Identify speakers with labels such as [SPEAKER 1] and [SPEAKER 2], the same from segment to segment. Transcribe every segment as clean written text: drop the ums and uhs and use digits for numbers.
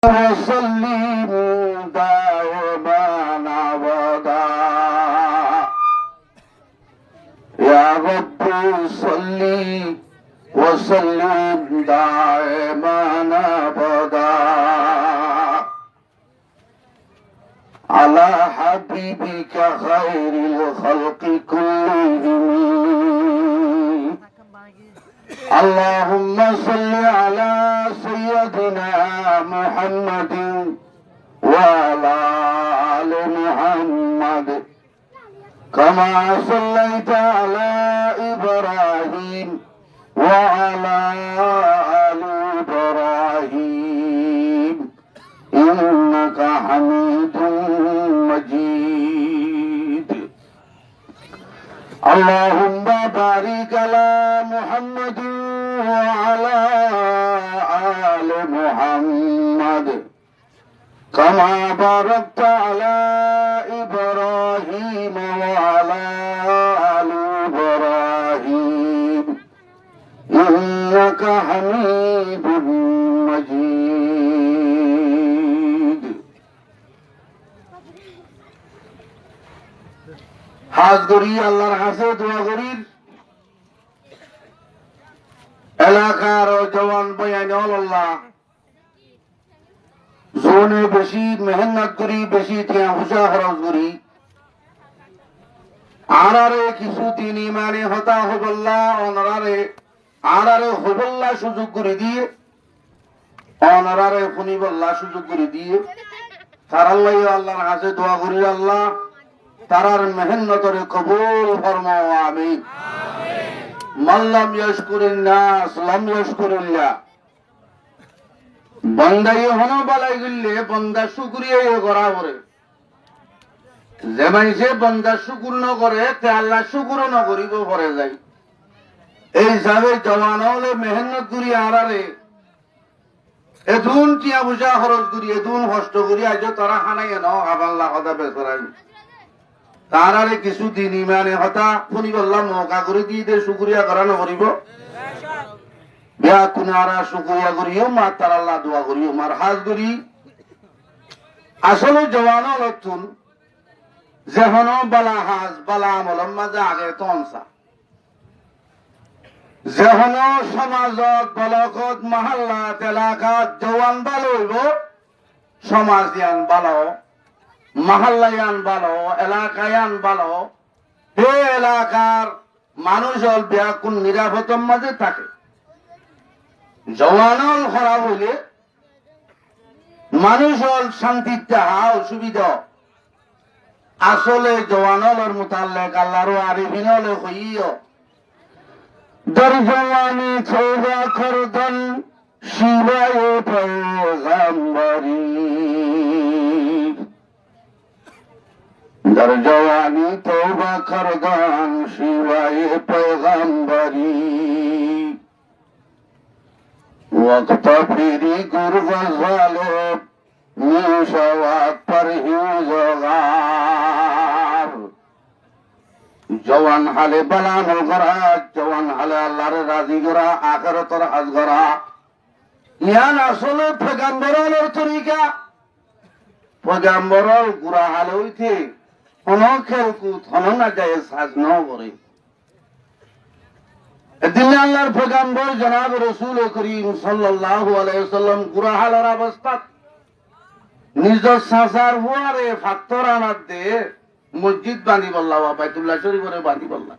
[SPEAKER 1] وسلم دائما أبدا يا رب صل وسلم دائما أبدا على حبيبك خير الخلق كلهم اللهم صل على سيدنا محمد وعلى آل محمد كما صليت على إبراهيم وعلى آل إبراهيم إنك حميد مجيد اللهم بارك على محمد وعلى آل محمد كما باركت على إبراهيم وعلى آل إبراهيم إنك حميد مجيد হাত করি আল্লাহর কাছে দোয়া করি এলাকার জওয়ান বয়ান আল্লাহ জোনে বেশি মেহনত করি বেশি তিয়া হুসা খরচ করি আরারে কিছুদিন ইমানে হতা হবল্লা অনারে আরারে হবল্লা সুযোগ করে দিয়ে অনারে ফুনিবল্লা সুযোগ করে দিয়ে তার আল্লাহ আল্লাহর কাছে দোয়া করি আল্লাহ তারার মেহনতরে কবুল ফরমাও আমিন মাল্লাম ইয়াশকুরিন নাস লাম ইয়াশকুরিল্লাহ বান্দাই হনো বালাই গিললে বান্দা শুকরিয়া করা করে যে মানুষে বান্দা শুকুর ন করে তে আল্লাহ শুকুর ন করিব পরে যায় এই হিসাবে জওয়ান হলে মেহনত করি আরারে এদুন টিয়া বুঝা খরচ করি এদুন কষ্ট করি আজ তারা খানাই ন আবাল্লাহ কথা বেসরাই তারারে কিছুদিন ইমানে হতা শুনি বললাম মৌকা করে দিয়ে দে শুক্রিয়া করা নকরিব বিয়া কুনারা শুক্রিয়া করিও মা তার আল্লাহ দোয়া করিও মার হাজ করি আসলে জওয়ান লক্ষণ যেহন বালা হাজ বালা আমলম মাঝে আগে তনসা যেহন সমাজত বলকত মহল্লাত এলাকাত জওয়ান ভালো হইব সমাজ দিয়ান ভালো মহল্লায়ান ভালো এলাকায়ান ভালো হে এলাকার মানুষ হল ব্যাকুল নিরাপত্তার মাঝে থাকে জওয়ানল খারাপ হইলে মানুষ হল শান্তির তাহা অসুবিধা আসলে জওয়ানলের মোতাল্লেক আল্লাহর আরিফিন হলে হইও দর জওয়ানি ছোবা খরদন শিবায় পয়গাম্বরী در جوانی توبہ کردان شیوائے پیغمبری وقت پیری گرگ ظالب میشوات پرہیزگار জওয়ান হালে বানানো করা জওয়ান হালে আল্লাহর রাজি করা আখিরাতের হাজ করা ইয়ান আসলে পয়গম্বরের তরিকা পয়গম্বরের গুরা হালে হইতে কোনো খেলকুদ হন না যায় সাজ ন করে এদিন আল্লাহর পয়গম্বর জনাব রাসূল করিম সাল্লাল্লাহু আলাইহি ওয়াসাল্লাম গুরা হালের অবস্থা নিজ সাসার হুয়ারে ফাত্তর আনাত দে মসজিদ বাঁধি বললা বাইতুল্লাহ শরীফরে বাঁধি বললা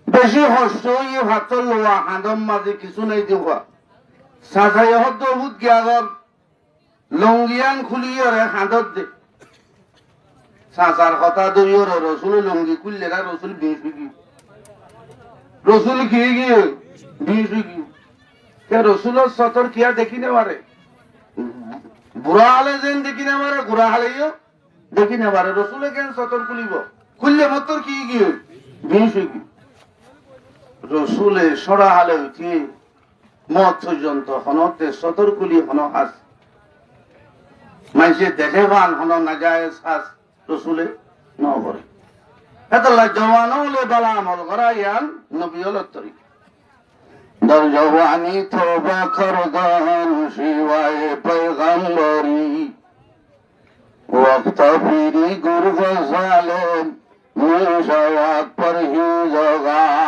[SPEAKER 1] বেশি হস্ত ইয়ে ফাত্তর লোয়া হাদম মাঝে কিছু নেই দেওয়া সাসাই হদ্দ হুদ গিয়াগর লঙ্গিয়ান খুলিয়ে রে হাঁদত দে সাসার কথা দরিও রে রসুল লঙ্গি খুললে না রসুল বিষ রসুল কি গিয়ে বিষ কে রসুলের সতর কিয়া দেখি নে মারে বুড়া হালে যেন দেখি না মারে গুড়া হালেও দেখি না পারে রসুলে কেন সতর খুলিব খুললে মতর কি গিয়ে বিষ রসুলে সরা হালে উঠি মত পর্যন্ত হনতে সতর কুলি হন হাস মানুষে দেখে ভান হন না যায় হাস রসুলে ন করে এতলা জওয়ান হলে বালা আমল করা ইয়ান নবী হলের তরিকা در جوانی توبہ کردان شیوائے پیغمبر ফিরি গুরগ জালেম মিশাওয়াত পরহিজগার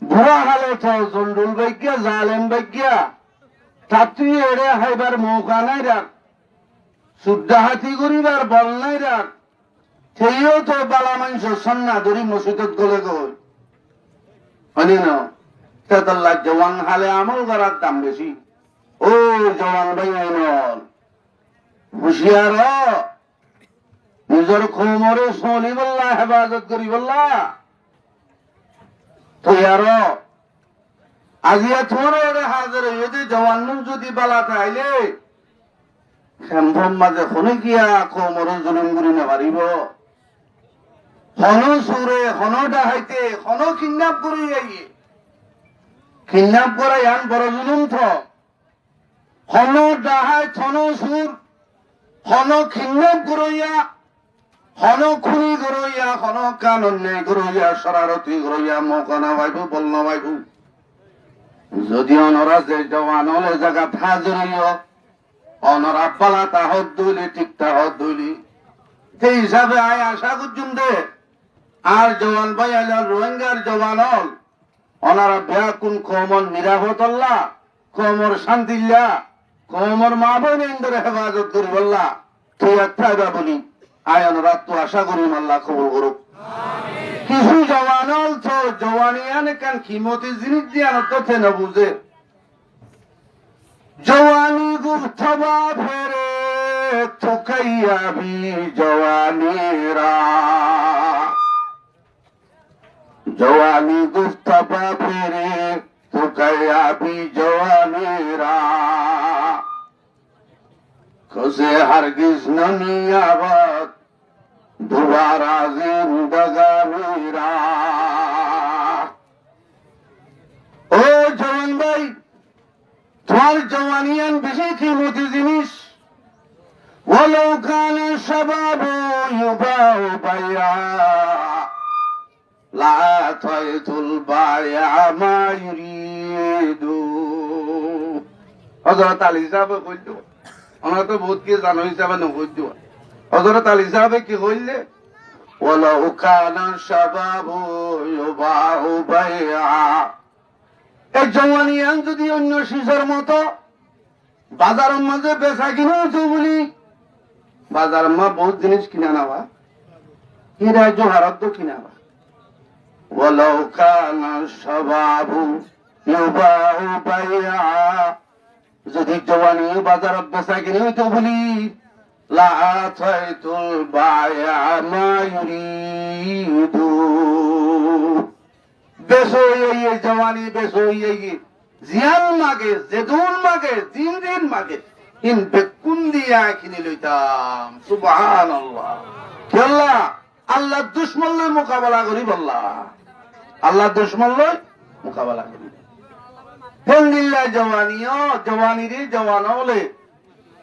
[SPEAKER 1] বুড়া হালে তো জন্ডুল বাইকিয়া জালেম বাইকিয়া তাতুই এড়ে হাইবার মৌকা নাই রাখ সুদ্ধা হাতি করিবার বল নাই রাখ সেইও তো বালা মানুষ সন্না ধরি মসজিদত গলে গল হনি না তেতাল্লাহ জওয়ান হালে আমল করার দাম বেশি ও জওয়ান ভাই আইনল হুশিয়ার নিজের কোমরে সলি বল্লা হেফাজত করি বল্লা তৈয়ার আজিয়া তোমার ওরে হাজার যদি জওয়ান যদি বালা খাইলে শ্যাম্ভম মাঝে শোনে গিয়া কোমরে জুলুম করি না পারিব হন সুরে হন ডাহাইতে হন কিডন্যাপ করে যাইয়ে কিডন্যাপ করা ইয়ান বড় জুলুম থ হন ডাহাই থন সুর হন কিডন্যাপ করইয়া হন খুনি করইয়া হন কান অন্যায় করইয়া শরারতি করইয়া মকনা বাইবু বলনা বাইবু যদি অনরা যে জওয়ান হলে জায়গা হাজরিও অনরা পালা তাহত দইলি ঠিক তাহত দইলি সেই হিসাবে আয় আশা করছুন দে আর জওয়ান ভাই আইলার রোহিঙ্গার জওয়ান হল ওনারা ব্যাকুন কমর নিরাপত্তা কমর শান্তিল্লা কমর মা বোন ইন্দরে হেফাজত করি বললা তুই একটা বলি আয়ন রাত তো আশা করি আল্লাহ কবুল করুক কিছু জওয়ান হল তো জওয়ানিয়ান কান কিমতি জিনিস দিয়ে তথে না বুঝে জওয়ানি গুপ্তবা ফেরে থুকাইয়া বি জওয়ানিরা জওয়ানি গুপ্তবা ফেরে থুকাইয়া বি জওয়ানিরা কসে হারগিজ ননি আবাদ দুবারা জিন্দগানিরা ও জওয়ান ভাই তোমার জওয়ানিয়ান বেশি কিমতি জিনিস ওয়ালাউ কানা শাবাবু ইউবাউ বাইয়া লা তাইতুল বাইয়া মা ইউরিদু হযরত আলী সাহেব কইতো আমরা তো বহুত কি জানো হিসাবে নকইতো হযরত আলী সাহেব কি কইলে ওয়ালাউ কানা শাবাবু ইউবাউ বাইয়া এই জওয়ানিয়ান যদি অন্য শিশুর মতো বাজারের মাঝে বেচা কিনা তো বলি বাজার মা বহুত জিনিস কিনা নাবা হীরা জোহারত তো কিনাবা ওয়ালাউ কানা শাবাবু ইউবাউ বাইয়া যদি জওয়ানি বাজারত বেচা কিনা তো বলি লা আতাইতুল বাইয়া মা ইউরিদু বেসো ইয়ে জওয়ানি বেসো ইয়ে জিয়ান মাগে জেদুন মাগে জিন মাগে ইন বেকুন দিয়া কিনে লইতাম সুবহানাল্লাহ আল্লাহ আল্লাহ দুশমন লই মোকাবেলা করি বল্লা আল্লাহ দুশমন লই মোকাবেলা করি আলহামদুলিল্লাহ জওয়ানিও জওয়ানি রে জওয়ান হলে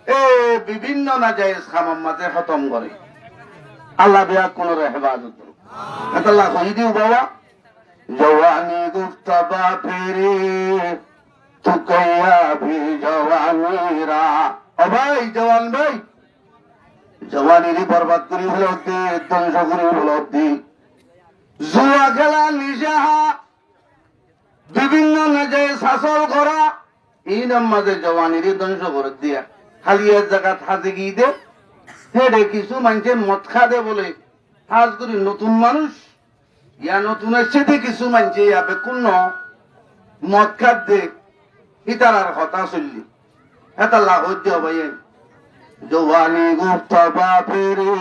[SPEAKER 1] এ বিভিন্ন নাজায়েজ খামাম মাঝে খতম করে আল্লাহ বিয়া কোন হেফাজত করুক আল্লাহ কই দিও বাবা জওয়ানি গুপ্তবা ফেরে থুকাইয়া ভি জওয়ানিরা ও ভাই জওয়ান ভাই জওয়ানিরি বরবাদ করি হলদি ধ্বংস করি হলদি জুয়া খেলা নিশাহা বিভিন্ন নাজায়েজ হাসল করা এই নাম মাঝে জওয়ানিরি ধ্বংস করে দিয়া খালি এক জায়গা হাজে গিয়ে দে হেডে কিছু মানুষের মদ খা দে বলে হাজ করি নতুন মানুষ ইয়া নতুন এসে কিছু মানছে ইয়াবে কোন মদ খাত দে ইতার আর হতা চললি এটা লাভ দিও ভাই জওয়ানি গুপ্তবা ফেরে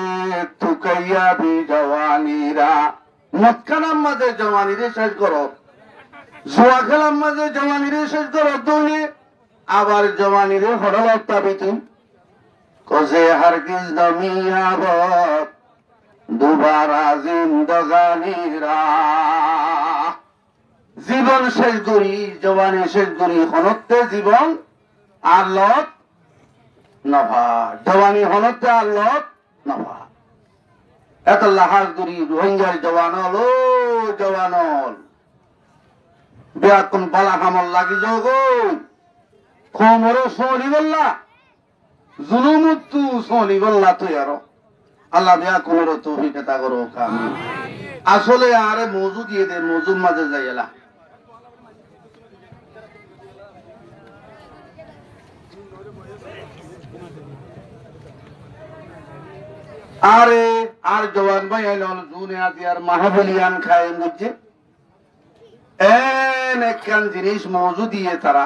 [SPEAKER 1] থুকাইয়া বি জওয়ানিরা মদ খানার মাঝে জওয়ানিরে শেষ করো জুয়া খেলার মাঝে জওয়ানিরে শেষ করো দৌড়ে আবার জওয়ানিরে হরলত পাবিতি কসে হারগিজ নমিয়াবত দুবারা জিন্দগানিরা জীবন শেষ করি জওয়ানি শেষ করি হনতে জীবন আর লত নভা জওয়ানি হনতে আর লত নভা এত লাহাজ করি রোহিঙ্গার জওয়ান হল ও জওয়ান হল বেয়াকুন বালা হামল লাগি যোগ কোমরে সলি বললা জুলুমুত্তু সলি বল্লা তুই আরো আল্লাহ দেয়া কোন তৌফিক তা করো আমি আসলে আরে মজু দিয়ে দে মজুর মাঝে যাইলা আরে আর জওয়ান ভাই আইল জুনে আজি আর মাহাবলিয়ান খায় বুঝছে এন একখান জিনিস মজু দিয়ে তারা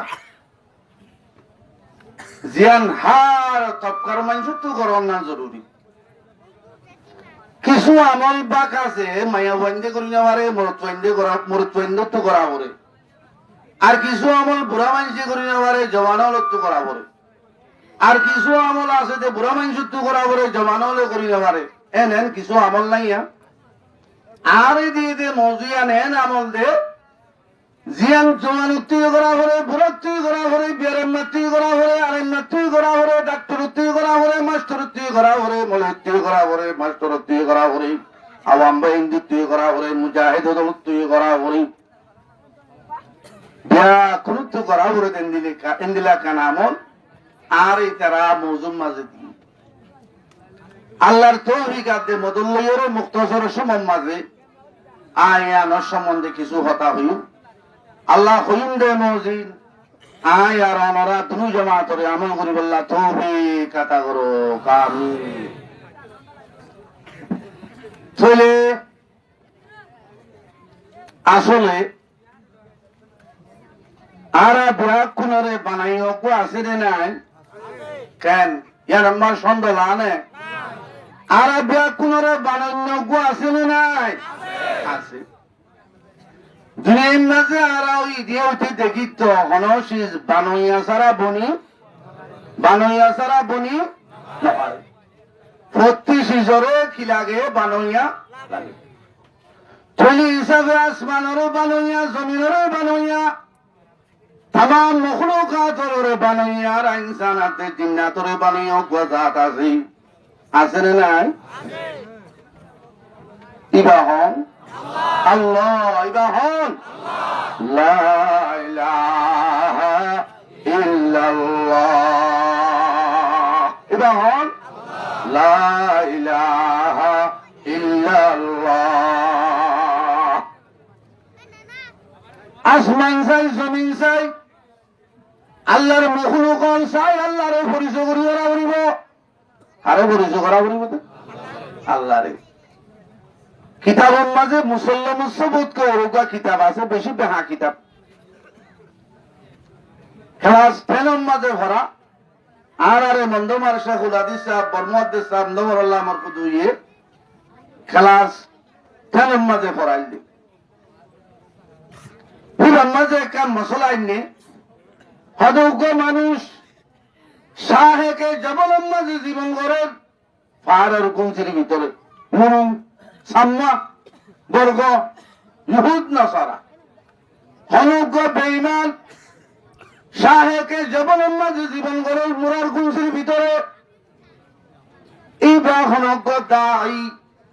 [SPEAKER 1] জিয়ান হার তপকার মানুষ তো করন না জরুরি কিছু আমল বাক আছে মায়া বন্ধে করি না পারে মরত্বন্দ তো করা পরে আর কিছু আমল বুড়া মানুষ করি না পারে জওয়ানো তো করা পরে আর কিছু আমল আছে যে বুড়া মানুষ তো করা পরে জওয়ানো করি না পারে এন কিছু আমল নাই আর দিয়ে দিয়ে মজুয়া নেন আমল দে জিয়ান জমান উত্তীয় করা হলে বুড়াত্তীয় করা হলে বিয়ারেন্নাত্তীয় করা হলে আরেন্নাত্তীয় করা হলে ডাক্তার উত্তীয় করা হলে মাস্টার উত্তীয় করা হলে মলত্তীয় করা হলে মাস্টার উত্তীয় করা হলে আওয়াম বা হিন্দুত্তীয় করা হলে মুজাহিদ উত্তীয় করা হলে বিয়া খুনুত্য করা হলে এন্দিলা কান আমল আর এই তারা মৌজুম মাঝে দিয়ে আল্লাহর তৌফিক আদে মদুল্লাইয়ের মুক্তসর সমম মাঝে আয়ানোর সম্বন্ধে কিছু হতা হইল আল্লাহ হইম দে মজিদ আয় আর অনরা তুমি জমাতরে আমল করি বললা তৌফিক আতা করো কামি চলে আসলে আরা ব্যাগ খুনরে বানাই হোক আছে রে নাই কেন ইয়ার আমার সন্দেহ আনে আরা ব্যাগ খুনরে বানাই হোক আছে রে নাই আছে দুনিয়ার মাঝে আর ওই দিয়ে উঠে দেখি তো হনশিস বানইয়া সারা বনি প্রতি সিজরে কি লাগে বানইয়া লাগে চলি হিসাবে আসমানেরও বানইয়া জমিনেরও বানইয়া তাম মখলুকাতরে বানইয়া আর ইনসানাতে জিন্নাতরে বানইয়া জাত আছে না নাই ইবাহন আল্লাহ ইবাহন লা ইলাহা ইল্লাল্লাহ ইবাহন লা ইলাহা ইল্লাল্লাহ আসমান চাই জমিন চাই আল্লাহর মখলুকন চাই আল্লাহরে পরিচয় করি করা করিব আরো পরিচয় করা করিব আল্লাহরে কিতাবের মাঝে মুসল্লাম সবুতকে ওরকা কিতাব আছে বেশি বেহা কিতাব ক্লাস 10 মাঝে ভরা আর আরে মন্দমার শেখুল হাদিস সাহেব বরমুহাদ্দিস সাহেব নবরুল্লাহ মারকুদুইয়ে ক্লাস 10 মাঝে পড়াইল দি পুরান মাঝে কাম মশলা আইনে হদৌগ মানুষ শাহেকে জবলের মাঝে জীবন করে পাহাড়ের কুঞ্চির ভিতরে মুরুং সাম্মা বর্গ ইহুদ নাসারা হনুজ্ঞ বেঈমান শাহেকে জবলের মাঝে জীবন করে মুরার কুঞ্চির ভিতরে ইবা হনজ্ঞ দাঈ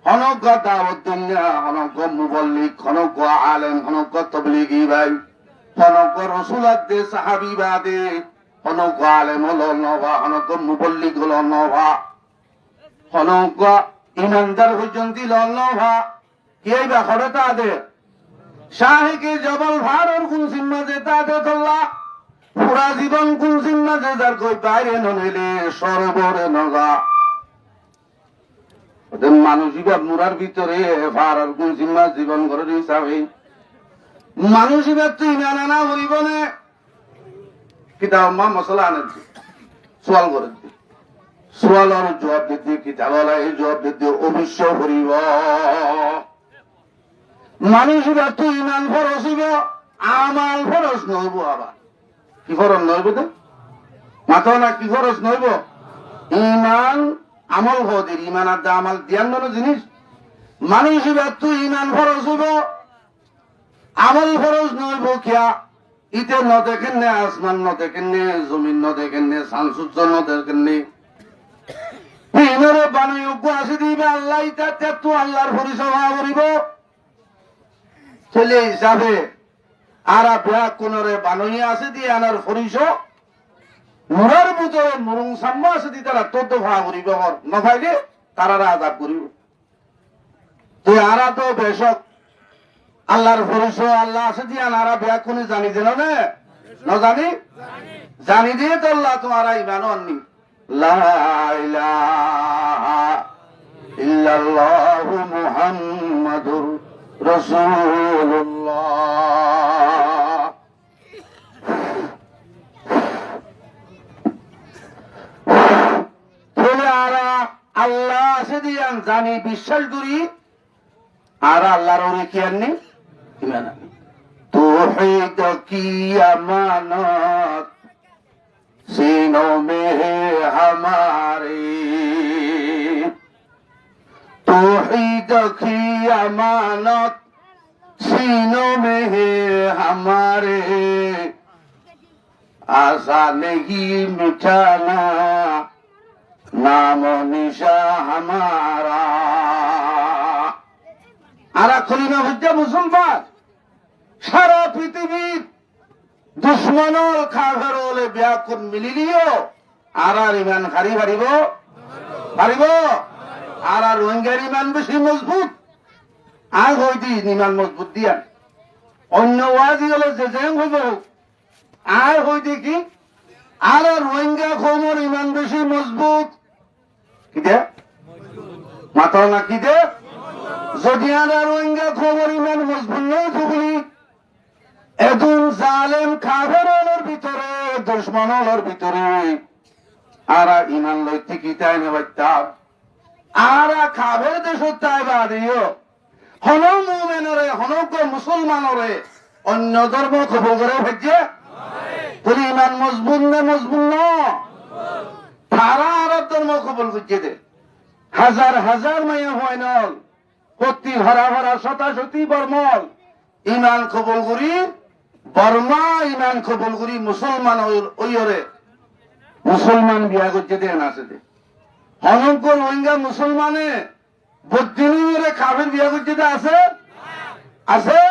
[SPEAKER 1] হনজ্ঞ দাওয়াতুল্লাহ হনজ্ঞ মুবল্লিগ হনজ্ঞ আলেম হনজ্ঞ তাবলীগী ভাই হনজ্ঞ রাসূলাতে সাহাবী বাদে হনজ্ঞ আলেম হলো নবা হনজ্ঞ মুবল্লিগ হলো নবা হনজ্ঞ ইমানদার পর্যন্ত লভা কি বা খরতা দে শাহেকে জবল ভাড়র কোন সিম্মা যে তাতে তোল্লা পুরা জীবন কোন সিম্মা যে যার কই বাইরে নইলে সরবরে নগা ওদের মানুষই বা মুরার ভিতরে ভাড়র কোন সিম্মা জীবন করে হিসাবে মানুষই বা তুই ইমান আনা বলিব না কিতাব মা মশলা আনে সোয়াল করে সোয়ালের জবাব দিতে কিতাবলাই জবাব দিতে অবশ্য করিব মানুষ তো ইমান ফরজ হইব আমাল ফরজ নইব আবার কি ফরজ নইব তো মাথা না কি ফরজ নইব ইমান আমল হদের ইমান আর আমাল ধ্যান জিনিস মানুষ তো ইমান ফরজ হইব আমল ফরজ নইব কিয়া ইতে ন দেখেন নে আসমান ন দেখেন নে জমিন ন দেখেন নে সানসূর্য ন দেখেন নে বানযোগ্য আছে দিবে আল্লাহ তো আল্লাহর পরিচয় করিব ছেলে হিসাবে আর ব্যাগ কোনরে বানইয়া আছে দিয়ে আনার পরিচয় মুরার ভিতরে মুরুং সাম্মা আছে দি তারা তোর দফা করিব নফাইলে তারা আজাব করিব তুই আরা তো বেশক আল্লাহর পরিচয় আল্লাহ আছে দিয়া নারা ব্যাকুনি জানি দিল না জানি জানি দিয়ে তো আল্লাহ তোমারা ইমান আননি লা ইলাহা ইল্লাল্লাহু মুহাম্মাদুর রাসূলুল্লাহ। তাহলে আরা আল্লাহ আছে দিয়া জানি বিশ্বাস করি আর আল্লাহর ওরে কি আননি ইমান আনি तौहीद की अमानत सीनों में है हमारे तौहीद की अमानत सीनों में है हमारे आशा नहीं मिटाना नाम निशा हमारा आरा खलीमा हुज्जा मुसलमान সারা পৃথিবীর দুশ্মনর খাবার হলে ব্যাকুন মিলিলিও আর ইমান হারি পারিব পারিব আর রোহিঙ্গার ইমান বেশি মজবুত আগ হইতে ইমান মজবুত দিয়া অন্য ওয়াজি হলে যে হইব আর হইতে কি আর রোহিঙ্গা খবর ইমান বেশি মজবুত কি দে মাথা না কি দে যদি আর রোহিঙ্গা খবর ইমান মজবুত নয় বলি এদুন জালেম খাবেরের ভিতরে দুশ্মনের ভিতরে আরা ইমান লইতে কি তাই নেবাইতাম আরা খাবের দেশ তাই বাদিও হন মুমিনরে হনক মুসলমানরে অন্য ধর্ম খবর করে ভাজ্যে বলি ইমান মজবুত না মজবুত ন তারা আরব ধর্ম কবুল করছে দে হাজার হাজার মাইয়া হয় নল কত্তি ভরা ভরা শতাশতি বর্মল ইমান কবুল করি বর্মা ইমান কবুল করি মুসলমান ওইরে মুসলমান বিয়া করছে দেন আছে দে হনক রোহিঙ্গা মুসলমানে বদিনে কাবের বিয়া করছে দে আছে আছে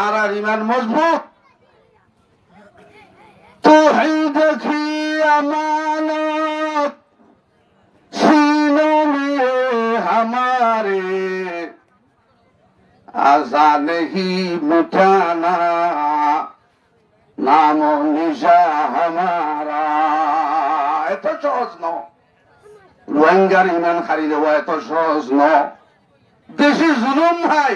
[SPEAKER 1] আর আর ইমান মজবুত तौहीद की अमानत सीनों में हमारे आशा नहीं मिटाना नामो निशा हमारा এত সহজ ন রোহিঙ্গার ইমান হারি দেওয়া এত সহজ ন বেশি জুলুম ভাই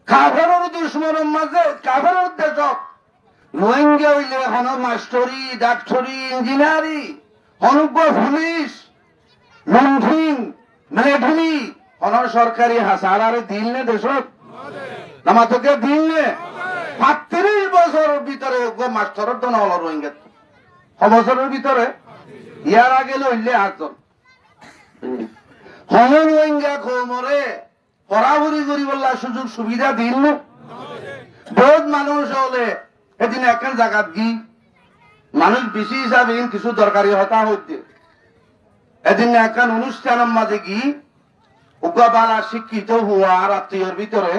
[SPEAKER 1] কাফেরের দুশ্মনের মাঝে কাফেরের দেশক রোহিঙ্গা হইলে হন মাস্টরি ডাক্তারি ইঞ্জিনিয়ারি হনুজ্ঞ পুলিশ লুণ্ঠিন মিলিটারি হন সরকারি হাসারারে দিল নে দেশত নামাতকে দিল নে ৩৫ বছরের ভিতরে মাস্টরের তো নহল রোহিঙ্গা ৬ বছরের ভিতরে ইয়ার আগে লইলে ৮ জন হন রোহিঙ্গা খমরে পড়াবড়ি করি বললা সুযোগ সুবিধা দিল নে বহুত মানুষ হলে এদিন একখান জায়গাত গি মানুষ বেশি হিসাবে কিছু দরকারি হতা হইতে এদিন একখান অনুষ্ঠানের মাঝে গি উগাবালা শিক্ষিত হওয়ার আত্মীয়র ভিতরে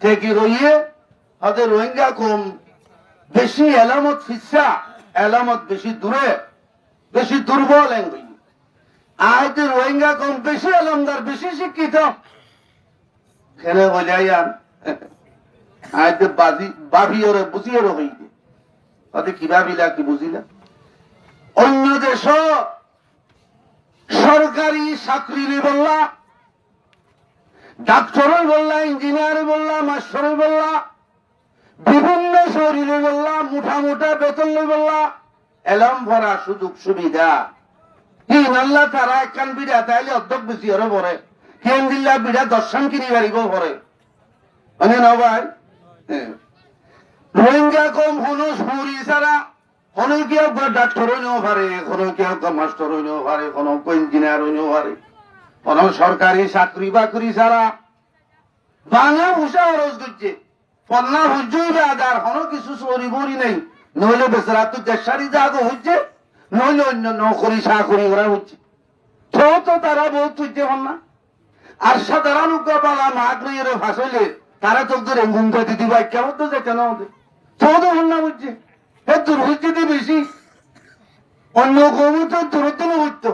[SPEAKER 1] থেকে রইয়ে হতে রোহিঙ্গা কম বেশি এলামত ফিসা এলামত বেশি দূরে বেশি দুর্বল আহতে রোহিঙ্গা কম বেশি এলামদার বেশি শিক্ষিত খেলে বোঝাইয়ান আইতে বাবি ওরে বুঝিয়ে রইতে ওদের কি ভাবিলা কি বুঝিলা অন্য দেশ সরকারি চাকরি বললা ডাক্তারই বললা ইঞ্জিনিয়ার বললা মাস্টারই বললা বিভিন্ন শরীরে বললা মুঠা মুঠা বেতন বললা এলাম ভরা সুযোগ সুবিধা কি নাল্লা তারা একখান বিড়া তাইলে অর্ধক বেশি ওরে পরে কেন দিল্লা বিড়া দর্শন কিনি গাড়িব পরে মানে না ভাই রোহিঙ্গা কম হনুস পুরি ছাড়া হনু কেউ ডাক্তার হইলেও পারে কোনো কেউ মাস্টার হইলেও পারে কোনো ইঞ্জিনিয়ার হইলেও পারে কোন সরকারি চাকরি বাকরি ছাড়া বাংলা ভূষা খরচ করছে পন্না হুজুর আদার হনো কিছু চুরি বড়ি নেই নইলে বেচারা তো দেশারি জাগো হচ্ছে নইলে অন্য নকরি চাকরি করা হচ্ছে তো তারা বহুত তুলতে পার না আর সাধারণ পালা মাগ রইরে ফাঁসলে তারা তো রেঙ্গুন করে দিদি ভাই কেমন তো যেতে না আমাদের তো হল না বুঝছে এ দুর্ভিক্ষিতে বেশি অন্য কমে তো দূরত্ব হইতো,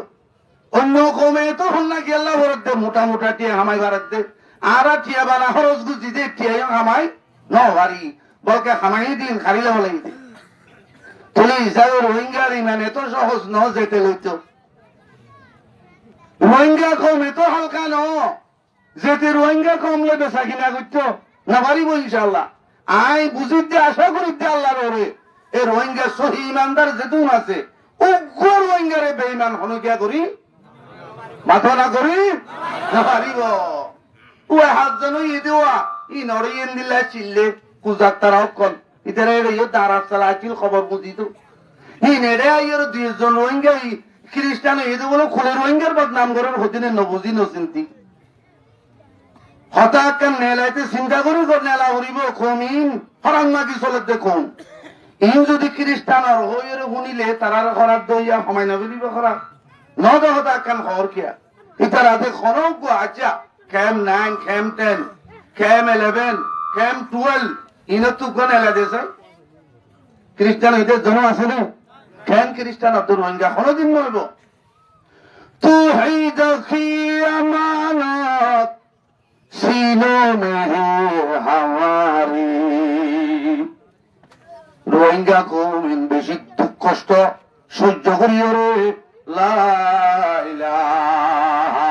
[SPEAKER 1] অন্য কমে তো হল্লা গেল্লা ভরত দে, মোটা মোটা টিয়া হামাই ভারত দে, আর টিয়া বানা খরচ গুজি দে, টিয়া হামাই ন ভারি বলকে হামাই দিন খারিলে হলাই দিন। তুলি হিসাবে রোহিঙ্গার ইমান এত সহজ ন যেতে লইত, রোহিঙ্গা কম এত হালকা ন যেতে রোহিঙ্গা কমলে বেচা কিনা করত না পারিব ইনশাল্লাহ। আই বুঝিতে আশা করিতে আল্লাহর ওরে এ রোহিঙ্গা সহি ইমানদার যেতুন আছে উগ্র রোহিঙ্গারে বেঈমান হনকিয়া করি মাথা না করি না পারিব। ও হাত যেন ই দেওয়া ই নড়িয়েন দিলা চিল্লে কুজার তারা অকল ইতারা এড়িয়ে দাঁড়ার চালা আছিল খবর বুঝিত ই নেড়ে আইয়ের 2 জন রোহিঙ্গা খ্রিস্টান এদের বলে খুলে রোহিঙ্গার বদনাম করার হদিনে নবুঝি নচিন্তি হঠাৎ নেলাইতে চিন্তা করি নেলা করিব কমিন হরাং মাগি চলে দেখুন ইন যদি খ্রিস্টান আর হইয়ের শুনিলে তারার খরার দইয়া সময় নবলিব খরা নদ হঠাৎ কান খবর কিয়া ইতারাতে খনক আচ্ছা ক্যাম 9 ক্যাম 10 ক্যাম 11 ক্যাম 12 ইনত কোন এলা দেশ খ্রিস্টান হইতে জন আছে না ক্যাম খ্রিস্টান অত রোহিঙ্গা কোনদিন নইব তু হে দেখি আমানত सीनों में है हमारी রোহিঙ্গা কওমিন বেশি দুঃখ কষ্ট সহ্য করিও রে লা ইলাহা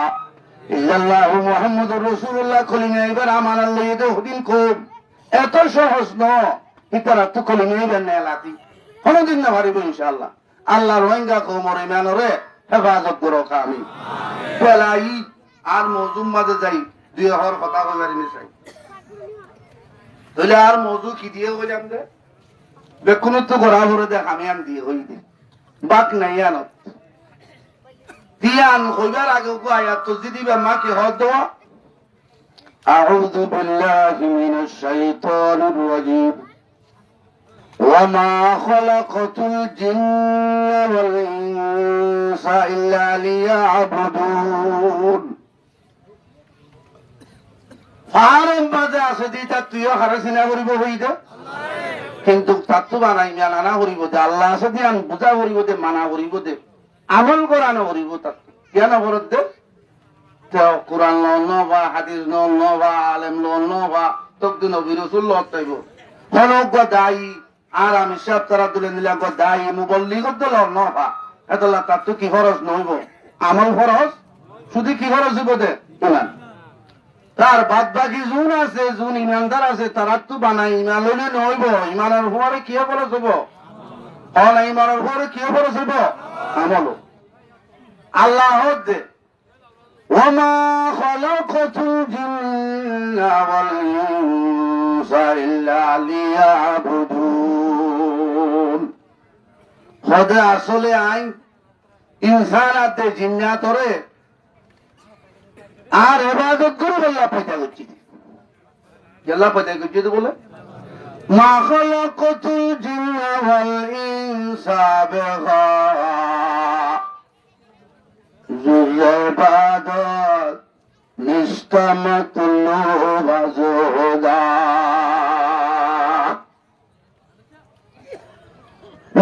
[SPEAKER 1] ইল্লাল্লাহু মুহাম্মাদুর রাসূলুল্লাহ কলিমা এবার আমানার লইতে হদিন কম এত সহজ ন ইতারা তো কলিমা এবার নেলাতি কোনদিন না পারিব ইনশাআল্লাহ। আল্লাহ রোহিঙ্গা কওমর ইমানরে হেফাজত করো আমি পেলাই আর মজুম মাঝে যাই দুই হওয়ার কথা বলার চাই তাহলে আর মজু কি দিয়ে হইলাম যে বেকুন তো গড়া ভরে দেখ আমি আন দিয়ে হই দে বাক নাই আনত দিয়ান হইবার আগে আয়াত তো দিবা মাকে হদ দেওয়া আউযু বিল্লাহি মিনাশ শাইতানির রাজীম ওয়া মা খালাকাতুল জিন্না ওয়াল ইনসা ইল্লা লিয়াবুদুন ফারম বাজে আছে দিতা তুইও হারাসিনা করিব হইদ কিন্তু তাত্তু বানাই মানা করিব দে আল্লাহ আছে দিয়ান বুঝা করিব দে মানা করিব দে আমল করানো করিব তাত জ্ঞান করত দে তো কোরআন লন বা হাদিস লন বা আলেম লন বা তকদি নবী রাসূল লত তাইব হনক দাই আর আমি সব তারা তুলে নিলাম দাই মুবল্লিগ দল লন বা এতলা তাত্তু কি খরচ নইব আমল খরচ শুধু কি খরচ হইব দে ইমান তার বাদ বাকি জুন আছে জুন ইমানদার আছে তারা তো বানাই ইমান হলে নইব ইমানের পরে কি খরচ হইব অন ইমানের পরে কি খরচ হইব আমল আল্লাহ দে ওমা খালাকাতুল জিন্না ওয়াল ইনসা ইল্লা লিয়াবুদুন খোদা আসলে আই ইনসানাতে জিন্নাতরে আর ইবাদত করে আল্লাহ পয়দা করছি আল্লাহ পয়দা করছি তো বলে মা খালাকাতুল জিন্না ওয়াল ইনসা বিগা ইবাদত নিষ্কামাতুল ওয়াজুদা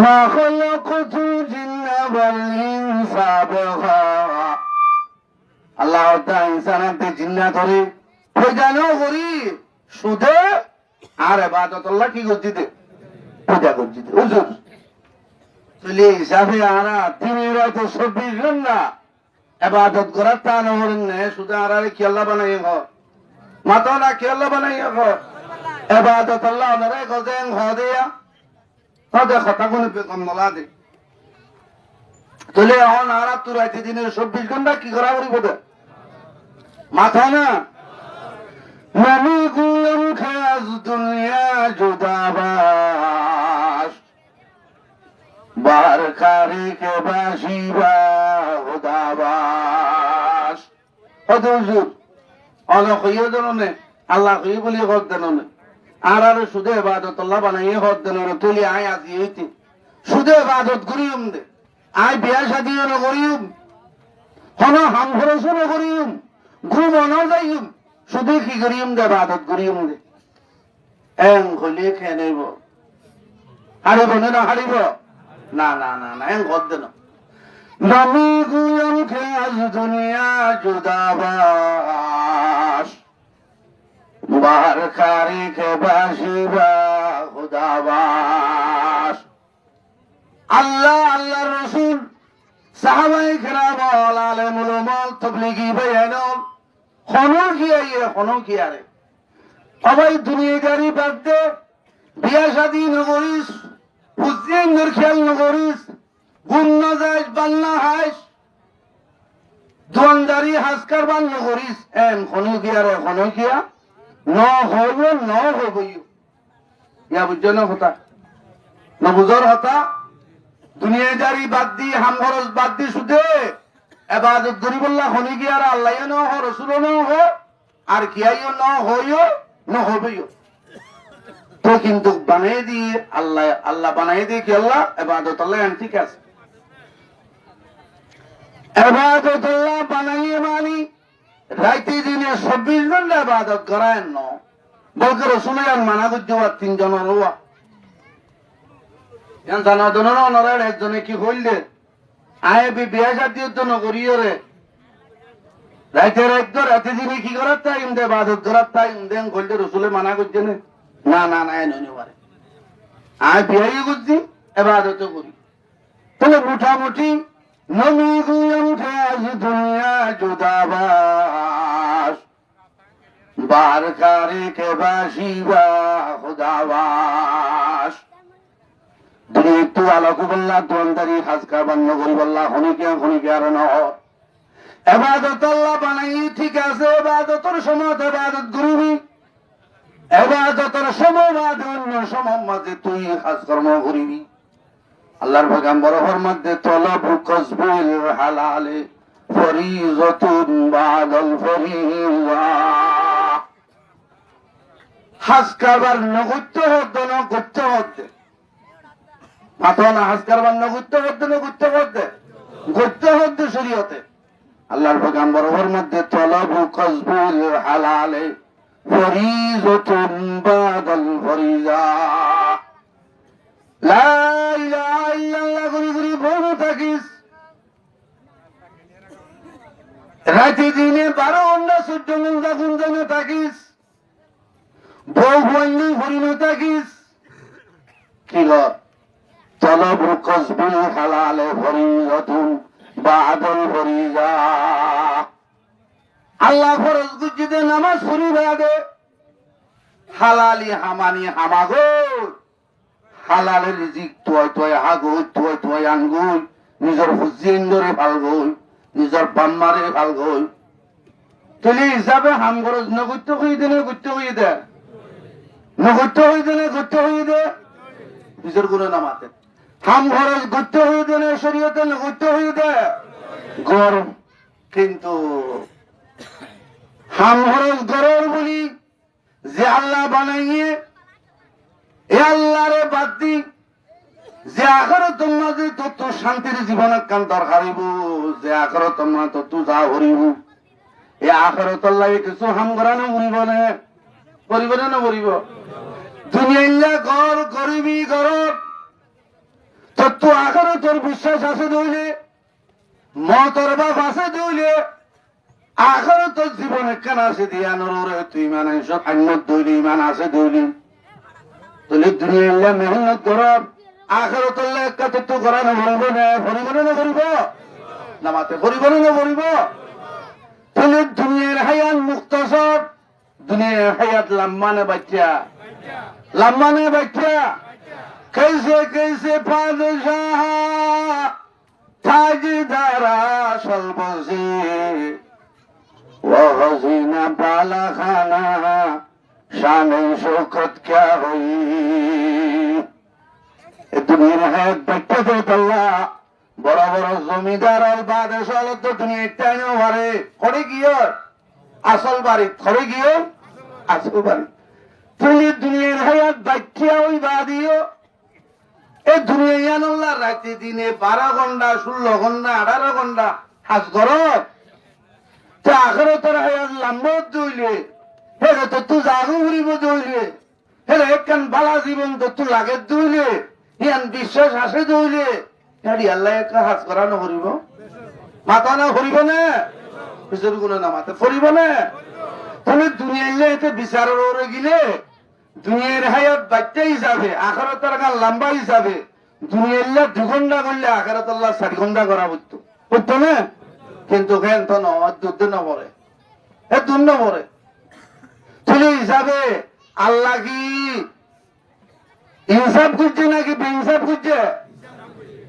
[SPEAKER 1] মা খালাকাতুল জিন্না ওয়াল ইনসা বিগা আল্লাহ ইনসানাতে জিন্না ধরে পূজানো করি সুদে আর ইবাদত আল্লাহ কি করছি দে পূজা করছি দে হুজুর চলে হিসাবে আরা দিনের রাতে 24 ঘন্টা ইবাদত করার তা না হলেন না সুদে আর কি আল্লাহ বানাই হ মাতো না কি আল্লাহ বানাই হ ইবাদত আল্লাহ ওনারে গজেন হ দেয়া তাদের কথা কোন কম নলা দে চলে এখন আর তুই রাতে দিনের 24 ঘন্টা কি করা করিব দে মাথা না নবী গুলম খাজ দুনিয়া জুদাবাস বার কারি কে বাসিবা হুদাবাস হুজুর অনখইয় দননে আল্লাহ কই বলি হক দননে আর সুদে ইবাদত আল্লাহ বানাই হক দননে তুলি আয় আজি হইতে সুদে ইবাদত করিম দে আয় বিয়া শাদিও ন করিম হন হাম খরচও ন করিম ঘুম অনাও যাইম শুধু কি করিম দে ইবাদত করিম দে এং হলে খেয়ে নেব হারিব না হারিব না না না না এং ঘর দেন নমি গুয়ম খে আজ দুনিয়া জুদাবাস বার খারি খে বাসিবা খুদাবাস। আল্লাহ আল্লাহ রসুল সাহাবায়ে কেরাম আলেমুল উলামা তাবলীগী বায়ান হনো কি আরে সবাই দুনিয়াদারি বাদ দে, বিয়া শাদী নগরিস, বুঝিয়ের খেয়াল নগরিস, গুণ না যাইস বান্না হাইস, দোয়ানদারি হাসকার বান নগরিস, হনো কি আরে হনো কিয়া ন হইব ইয়া বুঝছো না হতা না বুঝর হতা। দুনিয়াদারি বাদ দি হাম খরচ বাদ দি শুধু এবাদত গরিবুল্লাহ হনি কি আর আল্লাহ ন হ রসুল ন হ আর কিয়াইও ন হইও ন হবেও তো কিন্তু বানাই দিয়ে আল্লাহ বানাই দিয়ে কি আল্লাহ এবাদত আল্লাহ ঠিক আছে। এবাদত আল্লাহ বানাইয়ে মানি রাইতে দিনে 24 ঘন্টা এবাদত করায় ন বলকে রসুলের মানা করতে 3 জন হওয়া একজনে কি হইলে আয় বিয়া জাতীয় জন্য করিও রে রাতে দিনে কি করার তাই দে বাদত করার তাই দেন করলে রসুলে মানা করছে না না না নই পারে আয় বিয়াই করছি এবাদত করি। তাহলে মোটামুটি নমি গুয়ম খে আজ দুনিয়া জুদাবাস বার কারে কে বাসিবা খুদাবাস। দুনিয়া একটু আলোক বললা দোয়ানদারি হাজকা বান্য করি বললা হনিকে আর ন এবাদত আল্লাহ বানাই ঠিক আছে। এবাদতের সময় এবাদত করবি, এবাদতের সময় বাদ অন্য সময় মাঝে তুই কাজকর্ম করিবি। আল্লাহর পয়গম্বরের মধ্যে তলব কসবুল হালালে ফরিজাতুন বাদাল ফরিজা হাজকাবার নগত্য হতে না করতে হতে মাথা হাজকার বান্য করতে হতে শরীয়তে। আল্লাহর পয়গম্বরের মধ্যে তলব কসবুল হালালে ফরিজাতুন বাদাল ফরিজা লা ইলাহা ইল্লাল্লাহ গুরি বলতে থাকিস। রাতে দিনে 12 ঘন্টা 14 ঘন্টা গুনজনে থাকিস, বউ বন্যি ভরিনে থাকিস কি কর তলব কসবুল হালালে ফরিজাতুন বাদাল ফরিজা। আল্লাহ ফরজ গুজিতে নামাজ পড়িবা দে হালালি হামানি হামাগো হালালের রিজিক তুই হাগো আনগুই নিজের হুজিন্দরে ফালগই নিজের বাম্মারে ফালগই তুলি হিসাবে হাম খরচ নগত্য হয়ে দে নিজের গুণে নামাতে হাম খরচ গত্য হয়ে দে শরীয়তে নগত্য হয়ে দে গর। কিন্তু হাম খরচ গরর বলি যে আল্লাহ বানাইয়ে এ আল্লাহরে বাদ দি যে আখেরাত মাঝে তত শান্তির জীবনের কান দরকার হইব, যে আখেরাত মা তত যা হরিব এ আখেরাত আল্লাহ কিছু হাম করানো করিব না করিব। দুনিয়া ঘর করিবি ঘর তত আখেরাতের বিশ্বাস আছে দইলে মতর বাপ আছে দইলে আখেরাতের জীবনে কেন আছে দিয়া নরে তুই মানে সব আন্নত দইলি ইমান আছে দইলি তুলি দুনিয়া মেহনত করব আখেরাতুল্লাহ একাত্তর করানো ভরিব না করিব নামাতে করিব না করিব। তুলি দুনিয়ার হায়াত মুক্তাসর, দুনিয়ার হায়াত লাম্মানে বাচ্চা कैसे बादशाह ताजदारा सलबसे वो हसीना बाला खाना शान शौकत क्या हुई। दुनिया है बच्चे तो तल्ला बड़ा बड़ा जमींदार और बादशाह तो दुनिया इतना मारे खड़े कियो असल बारी खड़े कियो असल बारी तुली दुनिया है बच्चे हुई बादियो এ দুনিয়া আল্লাহ রাতে দিনে 12 ঘন্টা 16 ঘন্টা 18 ঘন্টা হাজ করত তে আখিরাতের হায়াত লম্বত দইলে হেলে তো তুই জাগু উড়িব দইলে হেলে একখান বালা জীবন তো তুই লাগে দইলে ইয়ান বিশ্বাস আসে দইলে গাড়ি আল্লাহ একটা হাজ করা নকরিব মাথা না করিব না পিছর গুলো না মাথা ফরিব না তাহলে দুনিয়াইলে এতে বিচারের ওরে গিলে দুনিয়ার হায়াত বাচ্চা হিসাবে আখারত গান লম্বা হিসাবে দুনিয়াইলে 2 ঘন্টা করলে আখারত আল্লাহ 4 ঘন্টা করা বুঝতো বুঝতো না কিন্তু কেন তো দুধ না পড়ে দুধ না পড়ে তাহলে হিসাবে আল্লাহ কি ইনসাফ করছে নাকি বেইনসাফ করছে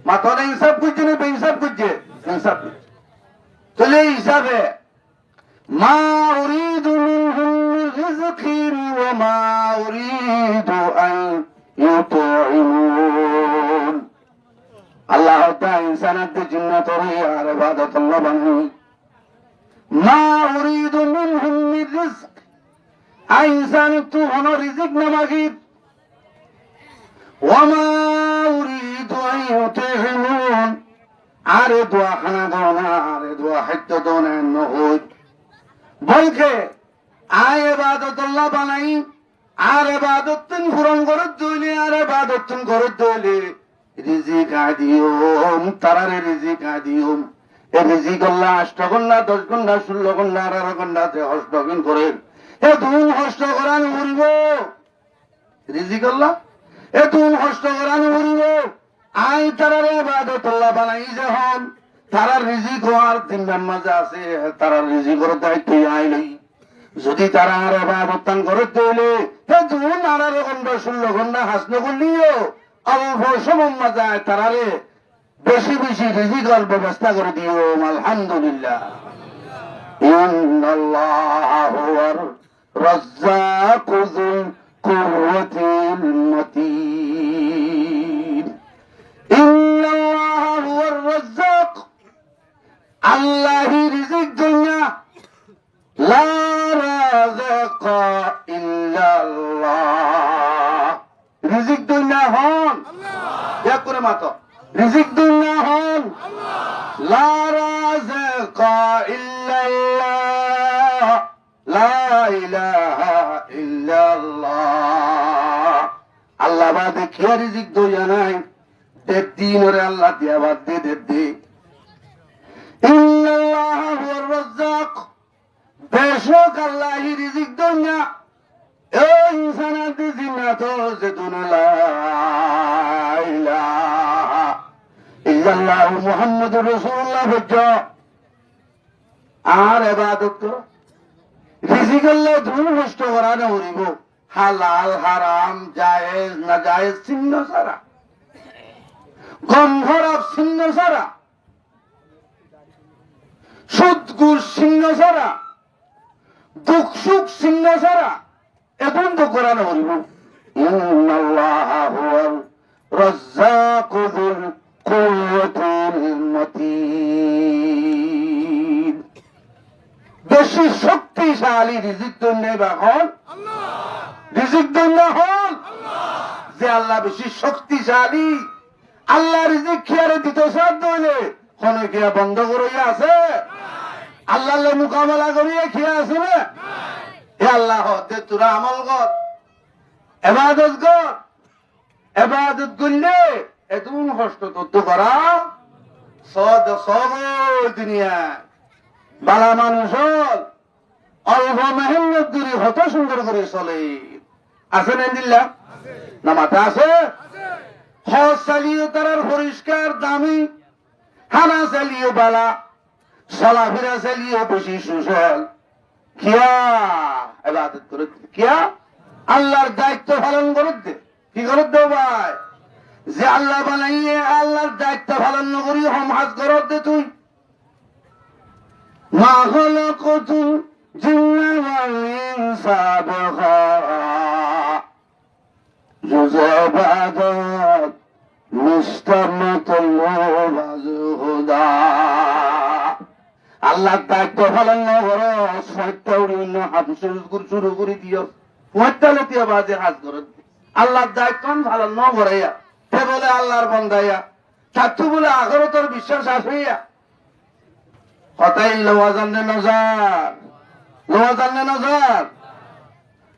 [SPEAKER 1] মাথা ইনসাফ করছে না বেইনসাফ করছে ইনসাফ করছে তাহলে হিসাবে মা উরিদু মিনহুম মিন রিজকিন ওয়া মা উরিদু আন ইউতিউন আল্লাহ তাআলা ইনসানাতে জিন্নাতরে আর ইবাদাতুল্লাহ বানাই মা উরিদু মিনহুম মিন রিজক আইনসান তু হনো রিজিক না মাগি ওয়া মা উরিদু আন ইউতিউন আরে দোয়া খানা দাও না আরে দোয়া খাদ্য দাও না নহত বলকে আয় ইবাদতুল্লাহ বানাই আর ইবাদত পূরণ করত দইলে আর ইবাদত করত দইলে রিজিক আদিও তারারে রিজিক আদিও এ রিজিক আল্লাহ 8 ঘন্টা 10 ঘন্টা 16 ঘন্টা 18 ঘন্টা 8 দিন করে এ দুন কষ্ট করান উড়িব রিজিক আল্লাহ এ দুন কষ্ট করান উড়িব আই তারারে ইবাদতুল্লাহ বানাই যখন তারার রিজিক হওয়ার 3 নামাজে আছে তারার রিজিকের দায়িত্ব আইলাই যদি তারা আর ইবাদত করতে হইলে হে দুন 18 ঘন্টা 16 ঘন্টা হাসন করলিও অল্প সময় মাঝে তারারে বেশি বেশি রিজিকের ব্যবস্থা করে দিও আলহামদুলিল্লাহ ইন্নাল্লাহু হুয়ার রাজ্জাকু যুল কুওয়াতিল মতিন ইন্নাল্লাহু হুয়ার রাজ্জাক আল্লাহই রিজিক দুনিয়া লা রাযাকা ইল্লাল্লাহ রিজিক দুনিয়া হন আল্লাহ এক করে মাতো রিজিক দুনিয়া হন আল্লাহ লা রাযাকা ইল্লাল্লাহ লা ইলাহা ইল্লাল্লাহ আল্লাহ বাদে কি রিজিক দুনিয়া নাই তে দিন ওরে আল্লাহ দিয়া বাদ দে ইন্নাল্লাহ হুয়ার রাজ্জাক বেশক আল্লাহই রিজিক দুনিয়া এ ইনসানাতে জিন্নাত যে দুনিয়া ইলাহা ইল্লাল্লাহ মুহাম্মাদুর রাসূলুল্লাহ বজ্জ আর ইবাদত করো রিজিক আল্লাহ দুন নষ্ট করা না হইব হালাল হারাম জায়েজ না জায়েজ চিহ্ন ছাড়া গন্ধরাব চিহ্ন ছাড়া সুদ ঘুষ চিহ্ন ছাড়া দুঃখ সুখ চিহ্ন ছাড়া এখন তো করানো হইব ইন্নাল্লাহ হুয়াল রাজ্জাকু যুল কুওয়াতিল মতিন বেশি শক্তিশালী রিজিক দুনিয়া বাহন আল্লাহ রিজিক দুনিয়া হন আল্লাহ যে আল্লাহ বেশি শক্তিশালী আল্লাহ রিজিক খেয়ারে দিতে সাধ্য হইলে কোনে কি বন্ধ করিয়া আছে আল্লাহ মোকাবেলা করিয়া খেয়ে আছে না হে আল্লাহ দে তোরা আমল কর ইবাদত কর ইবাদত করলে এতন কষ্ট তো করা সদ সব দুনিয়া বালা মানুষ অল্প মেহনত করে কত সুন্দর করে চলে আছে না দিল্লা না মাথা আছে হজ চালিয়ে তার পরিষ্কার দামি খানা চালিয়ে বালা চলাফেরা চালিয়ে বেশি সুশল কিয়া ইবাদত করে কিয়া আল্লাহর দায়িত্ব পালন করতে কি করতে ভাই যে আল্লাহ বানাইয়ে আল্লাহর দায়িত্ব পালন নকরি হম হাজ করতে তুই মা খলাকতুল জিন্না ওয়াল ইনসা ইবাদত মুস্তামাতুল হুদা আল্লাহর দায়িত্ব পালন না করো সত্যা অন্য হাত শুরু করে দিও পঁয়তালে দিয়ে বাজে হাজ করে আল্লাহর দায়িত্ব পালন না করাইয়া সে বলে আল্লাহর বন্দাইয়া ছাত্র বলে আগরও তোর বিশ্বাস আসইয়া কথাই লোয়া জানলে নজার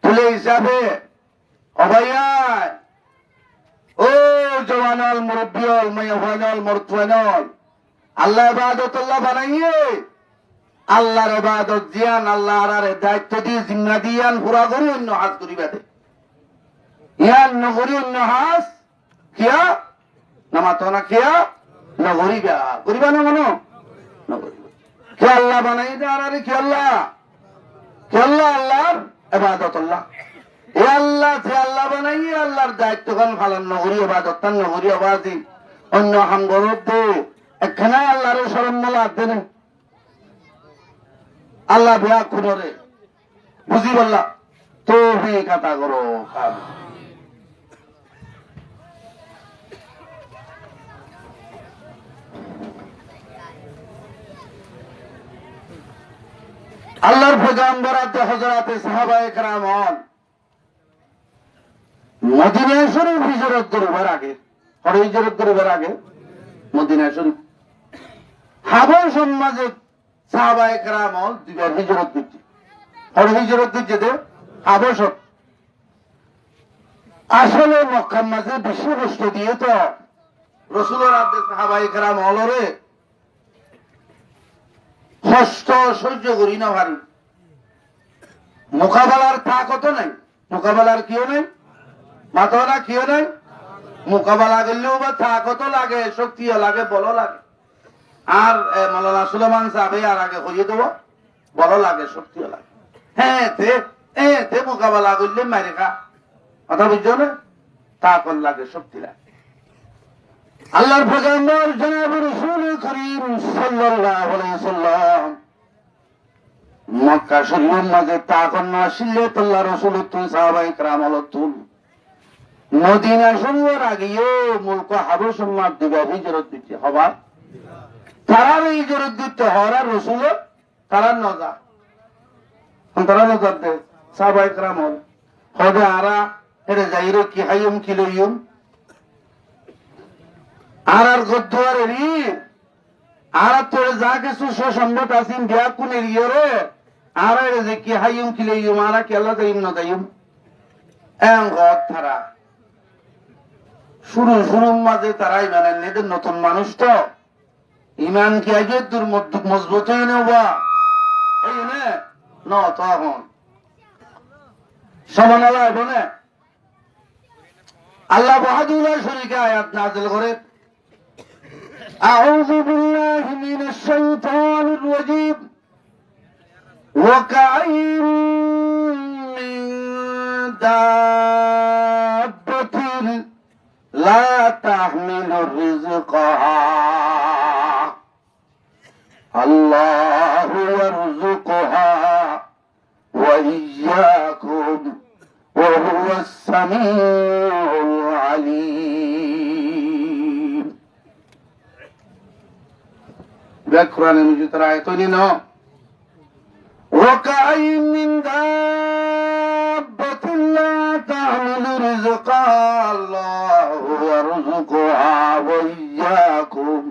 [SPEAKER 1] তুলে হিসাবে অভাইয়া ও জওয়ানল মুরব্বিয়ল মাইয়ানল মরতুয়ানল আল্লাহ ইবাদতুল্লাহ বানাইয়ে আল্লাহর ইবাদত জিয়ান আল্লাহর দায়িত্ব দিয়ে জিম্মা দিয়ান পুরা করি অন্য হাত করিবা দে ইয়ান নগরী অন্য হাস কিয়া নামাতো না কিয়া নগরিবা করিবা না মনো নগরিবা কে আল্লাহ বানাই দে আর কি আল্লাহ আল্লাহর ইবাদতুল্লাহ এ আল্লাহ যে আল্লাহ বানাইয়ে আল্লাহর দায়িত্ব কোন পালন নগরী ইবাদত তান নগরী আবাদি অন্য হাঙ্গরত এখানে আল্লাহর শরণ মালা দেন আল্লাহ বিয়া খুনরে বুঝি বললা তো হে কথা করো আল্লাহর পয়গম্বরাতে হযরতে সাহাবায়ে কেরাম মদিনা শরীফ হিজরত করার আগে হিজরত করার আগে মদিনা শরীফ হাবশ সমাজে সাহাবায়ে কেরাম দুইবার হিজরত করছে হিজরত করছে দে হাবশ আসলে মক্কার মাঝে বিশ্ব কষ্ট দিয়ে তো রাসূলের হাতে সাহাবায়ে কেরাম হলরে কষ্ট সহ্য করি না ভারী মোকাবেলার তাকত নাই মোকাবেলার কিও নাই মাথা না কিও নাই মোকাবেলা করলেও বা তাকত লাগে শক্তিও লাগে বল লাগে আর মাওলানা সুলেমান সাহেব আর আগে করিয়ে দেবো বল লাগে শক্তিও লাগে হ্যাঁ তে মোকাবেলা করলে মারি খা কথা বুঝছো না তাকত লাগে শক্তি লাগে আল্লাহর পয়গম্বর জনাব রাসূল করিম সাল্লাল্লাহু আলাইহি সাল্লাম মক্কা শরীফের মাঝে তাকত না আসলে আল্লাহ রাসূল তুল সাহাবায়ে কেরাম তুল মদিনা শরীফের আগেও মুলক হাবশ উম্মাত দিবা হিজরত দিতে হবা তারা হিজরত দিতে হওয়ার রাসূল তারা নজা দে সাহাবায়ে কেরাম হবে আরা এরে যাইরো কি হাইম কিলোয়ুম আর গদ্দার আর তোর যা কিছু সম্মত আছেন বিয়া কোনের ইয়রে আর যে কি হাইম কিলে মারা কেলা যাইম না যাইম এম গদ তারা শুরু মাঝে তারাই মানে নেদের নতুন মানুষ তো ইমান কি আগে তোর মজবুত হয়ে নেবা এই ন তখন সমানালা হইব না আল্লাহ বাহাদুল্লাহ শরীকে আয়াত নাযিল করে أعوذ بالله من الشيطان الرجيم وكأين من دابة لا تحمل رزقها الله يرزقها وإياكم وهو السميع العليم কোরআন মজিদের আয়াত নিন ওয়াকাইন মিন দাব্বাতিন লা তাহমিলু রিজকাহা আল্লাহু ইয়ারযুকুহা ওয়া ইয়্যাকুম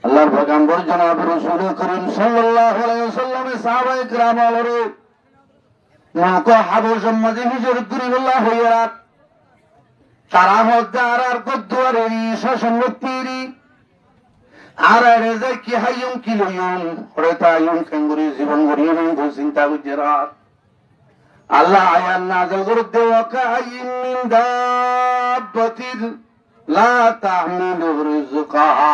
[SPEAKER 1] আল্লাহর পয়গম্বর জনাব রাসূল করিম সাল্লাল্লাহু আলাইহি ওয়াসাল্লামের সাহাবায়ে কেরাম হলো মক্কা হাবশ মাঝে হিজরত করিল্লাহ হইয়া তারা হদ্দার আর গদ্দারের সম্পত্তির আর রেজে কি হাইম কি লইম হরেতা ইউম কেঙ্গুরি জীবন গরিয়ে নেই চিন্তা করছে রাত আল্লাহ আয়াত নাযিল করে দেওয়া কাইম মিন দাব্বাতিন লা তাহমিলু রিজকাহা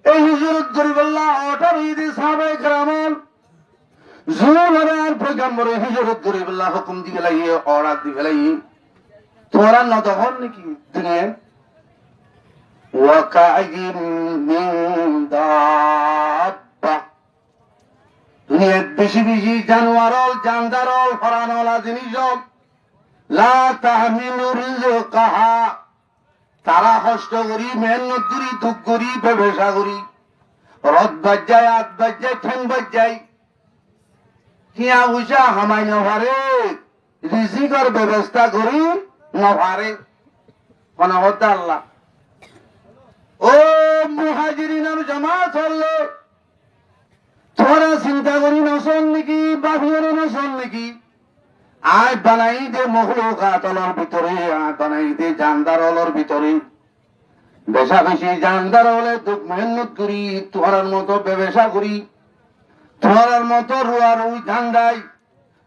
[SPEAKER 1] এই হিজরত করিল্লাহ ওটার ঈদে সাহাবায়ে কেরাম জুলরার পয়গম্বর হিজরত করিল্লাহ হুকুম দিবে লাগিয়ে অর্ডার দিবে লাগিয়ে তোরা ন তখন নাকি দুনিয়া وكأين من دابة দুনিয়ার বেশি বেশি জানোয়ারল জানদারল ফরানওয়ালা জিনিস লা তাহমিলু রিজকাহা তারা কষ্ট করি মেহনত করি দুঃখ করি ব্যবসা করি রদ বাজ্জায় আত বাজ্জায় ঠ্যাং বাজ্জায় কিয়া উষা হামাই নভারে রিজিকের ব্যবস্থা করি নভারে কোন হতে আল্লাহ ও মুহাজিরিন আর জামাত হলো তোরা চিন্তা করি নসল নাকি বাফিয়ারে নসল নাকি আয় বানাই দে মখলুকাত অলর ভিতরে, আয় বানাই দে জানদার অলর ভিতরে। বেশা বেশি জানদার হলে দুঃখ মেহনত করি, তোমার মতো ব্যবসা করি, তোমার মতো রুয়া রুই ধান্দাই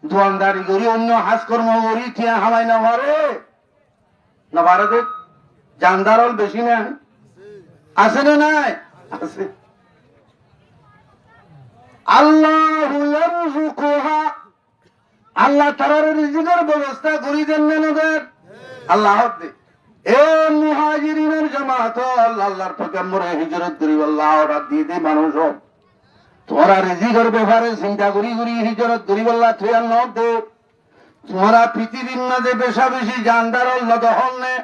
[SPEAKER 1] দোয়ানদারি করি, অন্য হাজকর্ম করি, ঠিয়া হামাই না পারে না ভারতে জানদার হল বেশি না আছে না নাই আছে। আল্লাহ তারার রিজিকের ব্যবস্থা করি দেন ওদের আল্লাহ। এ মুহাজিরিনের জামাত আল্লাহর পয়গম্বরে হিজরত করি আল্লাহ রাত দিয়ে দে মানুষ তোমরা রিজিকের ব্যাপারে চিন্তা করি করি হিজরত করি আল্লাহ তুই আর নদ দে। তোমরা পৃথিবীর মাঝে বেশা বেশি জানদার আল্লাহ দহন নে,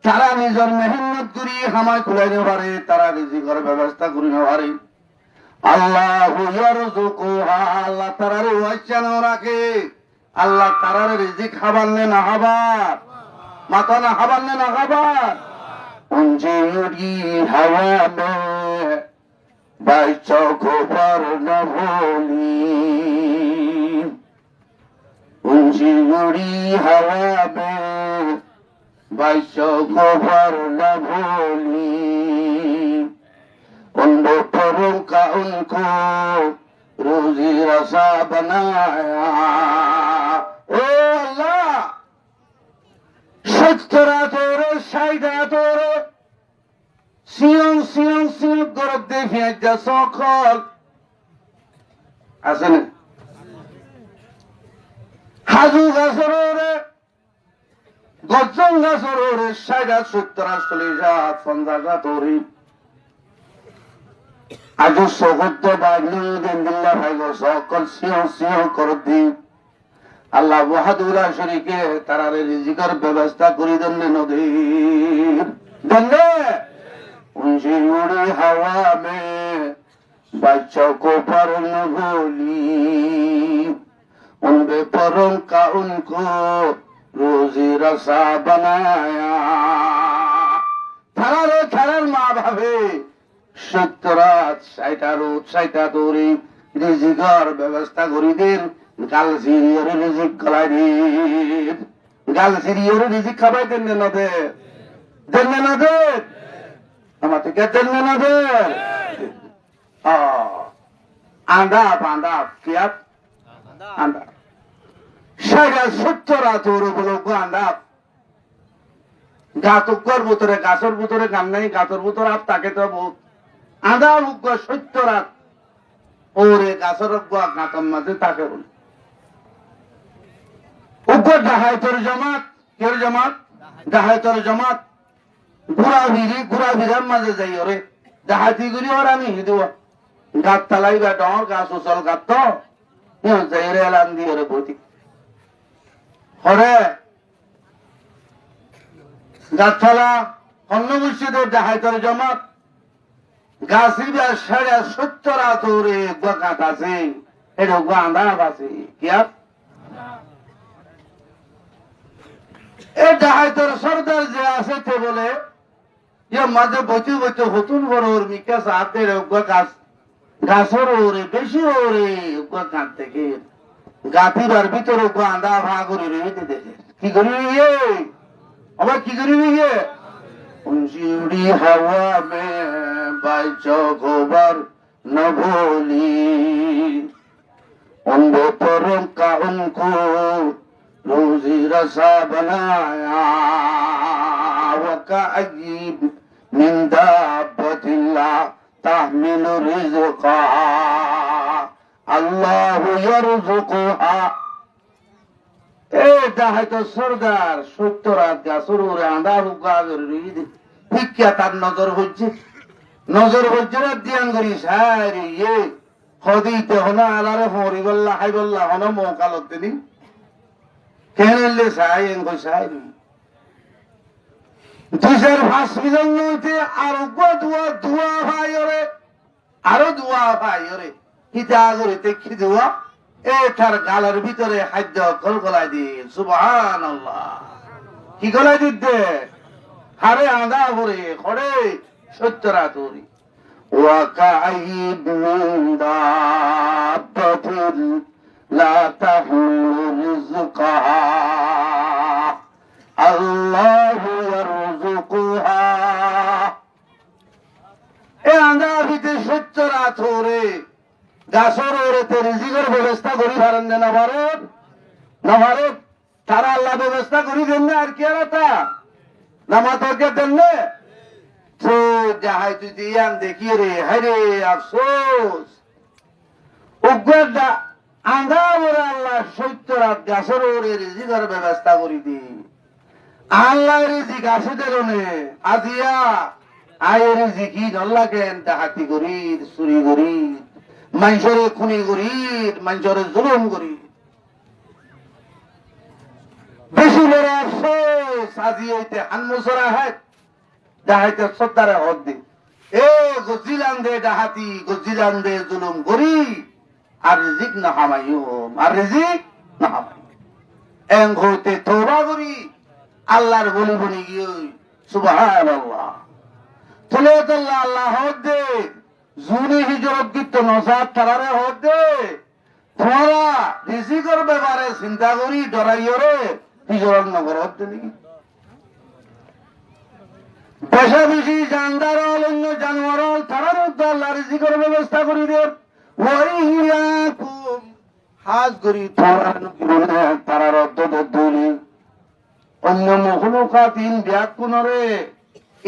[SPEAKER 1] তারা নিজের মেহনত করি হামায় খুলাই নে পারে, তারা রিজিকের ব্যবস্থা করি না পারে। আল্লাহ আল্লাহ তারার ওয়াইসা না রাখে, আল্লাহ তারার রিজিক খাবার নে না খাবার, মাথা না খাবার নে না খাবার। উঞ্জি হাওয়া মে বাইচো গোবর না ভোলি, উঞ্জি উড়ি হাওয়া মে বাইচো গোবর না ভোলি। उनको परों का उनको रोजी रसा बनाया। ओ अल्लाह सत्तरा तोरे साइडा तोरे सियं सियं सियं गरब देखिए जसों खोल आसन हाजू गासरोरे गजों गासरोरे साइडा सत्तरा सलीजा फंदा तोरी আজ সগত বাগলিল্লাহ ভাইগো সকল সিংহ সিংহ করে দি আল্লাহ বাহাদুরা শরীকে তারারে রিজিকের ব্যবস্থা করে দেন নদীর দেন উনসি উড়ি হাওয়া মে বাচ্চা কো पर न भूली उनके परों का उनको रोजी रसा बनाया। তারারে খেলার মা ভাবে সত্যরাত সাইটা রোদ সাইটা দৌড়ি রিজিকের ব্যবস্থা করি দিন। গাল সিরিয়র রিজিক গলাই দিন, গাল সিরিয়র রিজিক খাবাই দেন না দে দেন না দে আমার থেকে দেন না দে। আন্দা আন্দা কিয়াত আন্দা সাইটা সত্যরাত ওর বলো আন্দা গাতকর ভিতরে গাছের ভিতরে গান নাই, গাছের ভিতরে আপ তাকে তো আদা উগ্র সত্য রাত ওরে গাছের গাঁতর মাঝে তাকে বলে উগ্র ডাহায়তর জমাত কের জমাত ডাহায়তর জমাত ঘুরা ভিড়ার মাঝে যাই ওরে ডাহাতি গুলি ওর আমি হিদুয়া গাছ তালাই বা ডর গাছ উচল গাত তো যাই রে এলান দিয়ে ওরে বটি হরে গাছতলা অন্য মসজিদের ডাহায়তর জমাত গাছিবা সাড়ে 70 তোরে গাছ আছে এটা গাঁদা আছে এই ডাহাইতর সর্দার যে আছে তে বলে মাঝে বইতে বইতে হতুন বড় ওর মিকাস হাতের গাছ গাছর ওরে বেশি ওরে গাছ থেকে গাতিবার ভিতরে গাঁদা ভা করে রেখে দেখে কি করি আবার কি করি उड़ी हवा में बाइचो गोबर न भूली उनको परों का उनको रोजी रसा बनाया। वकाअय्यिन मिन दाब्बतिल्ला तहमिलु रिज़्क़ा अल्लाहु यरज़ुकुहा। এটা হয়তো সরদার 70 রাত গাছের ওরে আঁধা বুকা ভিক্ষা তার নজর হচ্ছে দিয়ান করি সারি হদিতে হনা আলারে হরি বললা হাই বললা হন মৌকালত দিন কেনলে সাই এঙ্গ সাই দুইশের ভাস মিলন নইতে আরো ধোয়া ভাই ওরে আরো ধোয়া ভাই ওরে কিতা করিতে কি ধোয়া এটার গালের ভিতরে খাদ্য কল গলাই দিন সুবহানাল্লাহ কি গলাই দিতে হারে আঁধা ভরে খড়ে 70 রাত ওরে ওয়াকাইব মিন দাব্বাতিন লা তাহমিলু রিজকাহা আল্লাহু ইয়ারযুকুহা। এ আন্দা ভিতে সত্য রাত হরে গাছর ওরেতে রিজিকের ব্যবস্থা করি পারেন না ভারত না ভারত তারা আল্লাহ ব্যবস্থা করি দেন না আর কি আর তা নামাতকে দেন না তো যাহাই তুই দিয়ান দেখি রে হরে আফসোস উগ্রটা আন্ধা ওরে আল্লাহ সত্য রাত গাছর ওরে রিজিকের ব্যবস্থা করি দি আল্লাহ রিজিক আসে দেরনে আজিয়া আয়ের রিজিকি নল্লা কেন ডাকাতি করি চুরি করি মানুষরে খুনি করি মানুষরে জুলুম করি বেশি বড় আফসোস আজি হইতে হানমুসরা হয় ডাহাইতে শ্রদ্ধারে হদ দি এ গজিলান দে ডাহাতি গজিলান দে জুলুম করি আর রিজিক না হামাইও আর রিজিক না হামাই এং হইতে তওবা করি আল্লাহর বলি বনি গিয়ে সুবহানাল্লাহ তুলে আল্লাহ আল্লাহ হদ দে জুনি হিজরত গিত নসাদ তারারে হদ দে তোমরা রিজিকের ব্যাপারে চিন্তা করি ডরাইও রে হিজরত নগর হদ দে নাকি বেশা বেশি জানদার অন্য জানোয়ার তারার আল্লাহ রিজিকের ব্যবস্থা করি দে ওই হিয়াকুম হাজ করি তারার অদ্দলি অন্য মখলুকাতিন ব্যাকুনরে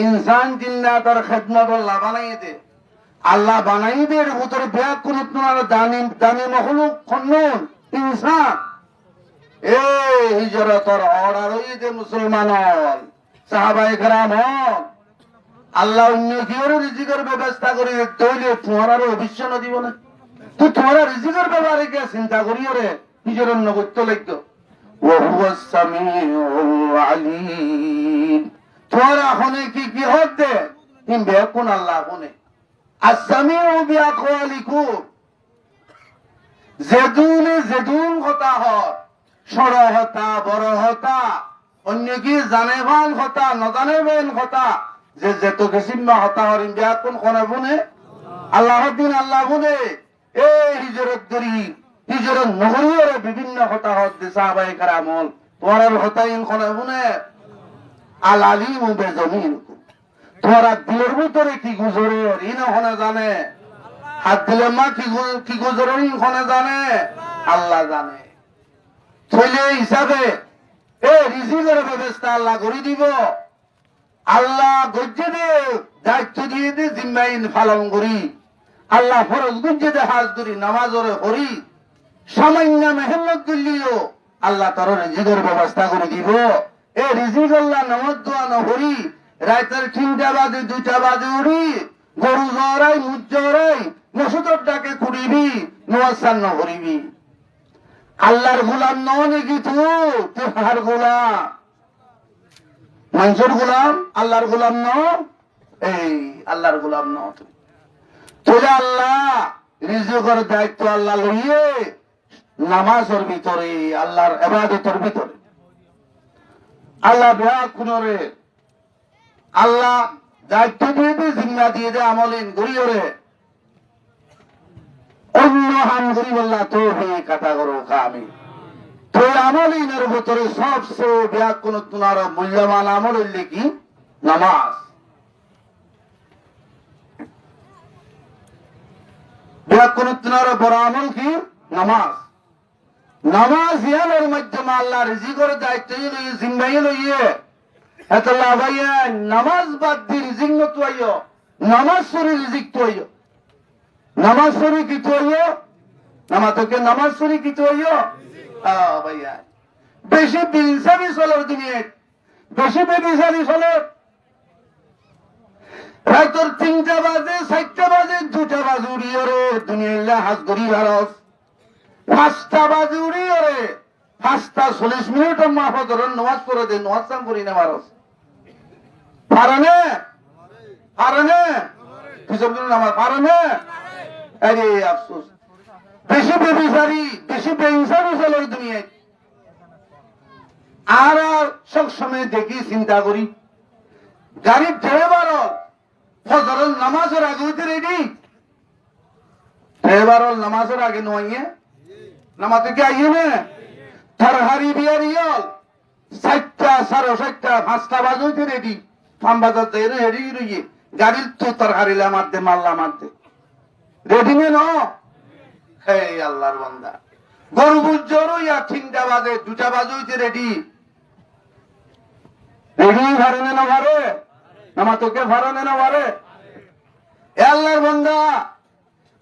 [SPEAKER 1] ইনসান জিন্নাতার খেদমত আল্লাহ বানাই দে আল্লাহ বানাই দে এর ভিতরে ব্যাকুন দামি দামি মখলুক খন্নুন ইনসান এ হিজরতর অর্ডার হই দে মুসলমান সাহাবায়ে কেরাম আল্লাহ অন্য কিওর রিজিকের ব্যবস্থা করি তৈলে তোমার অভিশ্য না দিব না তুই তোমার রিজিকের ব্যাপারে কে চিন্তা করিও রে নিজের অন্য করতে লাগতো ওহুয়া সামিউল আলিম তোমার আখনে কি কি হতে তিন বেকুন আল্লাহ আখনে আসামিউ বিআকওয়ালিকুম জেদুন কথা হয় সর হতা বড় হতা অন্য কি জানে ভাল কথা নজানে বেন কথা যে যেত কিসিমা হতা হরিম বেকুন কোনে বনে আল্লাহ দিন আল্লাহ বনে এই হিজরত করি হিজরত নগরীর বিভিন্ন হতা হতে সাহাবায়ে কেরামল তোমার হতাইন কোনে বনে আল আলিম বেজমিন তোমারা দিলের ভিতরে কি গুজরে ইন হনে জানে হাত দিলে মা কি গুজরে হনে জানে আল্লাহ জানে চলে হিসাবে এ রিজিকের ব্যবস্থা আল্লাহ করে দিব আল্লাহ গজ্জে দে দায়িত্ব দিয়ে দে জিম্মাইন পালন করি আল্লাহ ফরজ গজ্জে দে হাজ করি নামাজরে করি সামান্য মেহনত করলিও আল্লাহ তোর রিজিকের ব্যবস্থা করে দিব এ রিজিক আল্লাহ নামাজ দোয়া নহরি রাতের 3টা বাজে 2টা বাজে উড়ি গরু জরাই মুজ জরাই মসুদর ডাকে কুড়িবি নোয়াসান নহরিবি আল্লাহর গোলাম নও নাকি তুই হার গোলাম মানুষের গোলাম আল্লাহর গোলাম নও এই আল্লাহর গোলাম নও তুই আল্লাহ রিজিকের দায়িত্ব আল্লাহ লইয়ে নামাজের ভিতরে আল্লাহর ইবাদতের ভিতরে আল্লাহ ব্যাকুনরে আল্লাহ দায়িত্ব দিয়ে দে জিম্মা দিয়ে দে আমলিন গরিয়রে অন্য হাম গরিব আল্লাহ তো হে কথা করো আমি তো আমলিনের ভিতরে সবচেয়ে ব্যাকুন তোমার মূল্যবান আমল হইলে কি নামাজ ব্যাকুন তোমার বড় আমল কি নামাজ নামাজ ইয়ানোর মাধ্যমে আল্লাহ রিজিকের দায়িত্ব লইয়ে জিম্মাই লইয়ে এতলা ভাইয়া নামাজ বাদ দিয়ে রিজিক নতো আইও নামাজ সরি রিজিক তো আইও নামাজ সরি কি তো আইও নামাজকে নামাজ সরি কি তো আইও ভাইয়া বেশি বিনসানি চলার দুনিয়ায় বেশি বেবিসানি চলার রাতের 3টা বাজে 4টা বাজে 2টা বাজে উড়িয়ে রে দুনিয়া হাজ গরি ভারস 5টা বাজে উড়িয়ে রে 5টা 40 মিনিট মাফা ধরেন নামাজ পড়ে দে নামাজ সাম করি না ভারস পারে হিসাব করে নামাজ পারে আরে আফসোস বেশি বেবিসারি বেশি বেইনসানি চলার দুনিয়ায় আর সব সময় দেখি চিন্তা করি গাড়ির ড্রাইভার ফজরের নামাজের আগে হইতে রেডি ড্রাইভার নামাজের আগে নয় নামাতে কি আইয়ে না তরহারি বিয়ারিয়াল 7টা 7:30 5টা বাজে রেডি ফাম বাজার দে রেডি রইয়ে গাড়ির তো তরহারিলা মারতে মাল্লা মারতে রেডি নে ন হে আল্লাহর বান্দা গরু বুঝজরো ইয়া 3টা বাজে 2টা বাজে হইতে রেডি রেডি ভারে না ভারে নামাতকে ভারে না ভারে এ আল্লাহর বান্দা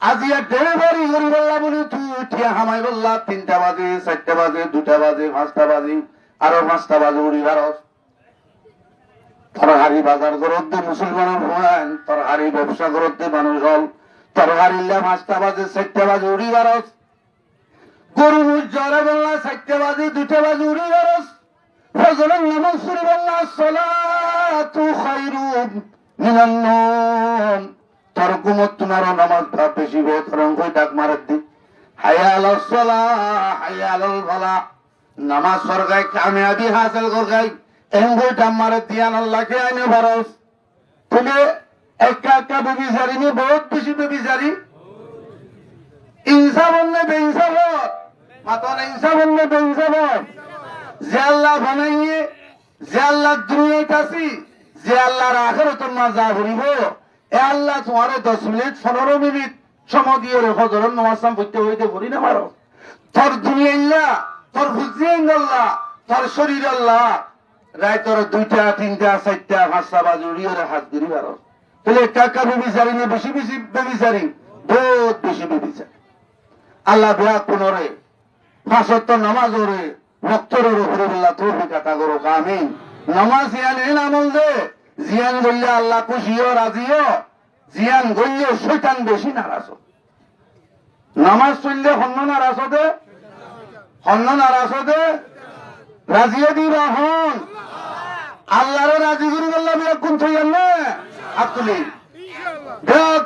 [SPEAKER 1] আজিয়া ডেলিভারি করি বললা বলি তুই উঠিয়া হামাই বললা 3টা বাজে 4টা বাজে 2টা বাজে 5টা বাজে আরো 5টা বাজে উড়ি ভারস তরহারি বাজার করতে মুসলমানের ভয়ান তরহারি ব্যবসা করতে মানুষ হল তরহারি 5টা বাজে 4টা বাজে উড়ি ভারস গরু জরে বললা 4টা বাজে 2টা বাজে উড়ি ভারস ফজরের নামাজ পড়ি বললা সালাতু খায়রুম মিনান নাওম তোর ঘুমত তোমার নামাজ বেশি বেতর কই ডাক মারার দি হায়া আলাস সালাহ হায়া আলাল ফালাহ নামাজ সরগাই কামিয়াবি হাসিল করগাই এঙ্গই ডাক মারার দিয়ান আল্লাহকে আইনে ভরস তুমি একা একা বেবিচারি নি বহুত বেশি বেবিচারি ইনসাফ নে বেইনসাফ মাতন ইনসাফ নে বেইনসাফ যে আল্লাহ বানাইয়ে যে আল্লাহ দুনিয়াতে আছি যে আল্লাহর আখিরাতের মাজা ভরিব এ আল্লাহ তোমারে 10 মিনিট 15 মিনিট সময় দিয়ে ফজরের নামাজ পড়তে হইতে পড়ি না মারো তোর দুনিয়া আল্লাহ তোর বুঝি আল্লাহ তোর শরীর আল্লাহ রায় তোর 2টা 3টা 4টা 5টা বাজে উড়িয়ে হাত ধরি মারো তাহলে কাকা বেবিচারি না বেশি বেশি বেবিচারি বহুত বেশি বেবিচারি আল্লাহ দোয়া কোনরে 5 ওয়াক্ত নামাজ ওরে ভক্তরের উপরে আল্লাহ তৌফিক আতা করো আমিন নামাজ ইয়ানে আমল দে জিয়ান গল্লে আল্লাহ খুশিও রাজিও জিয়ান গল্লে শয়তান বেশি নারাজ নামাজ চললে হন্য নারাজ দে রাজিয়ে দিবা হন আল্লাহরে রাজি করি বললাম কোন থইয়ান না আতুলি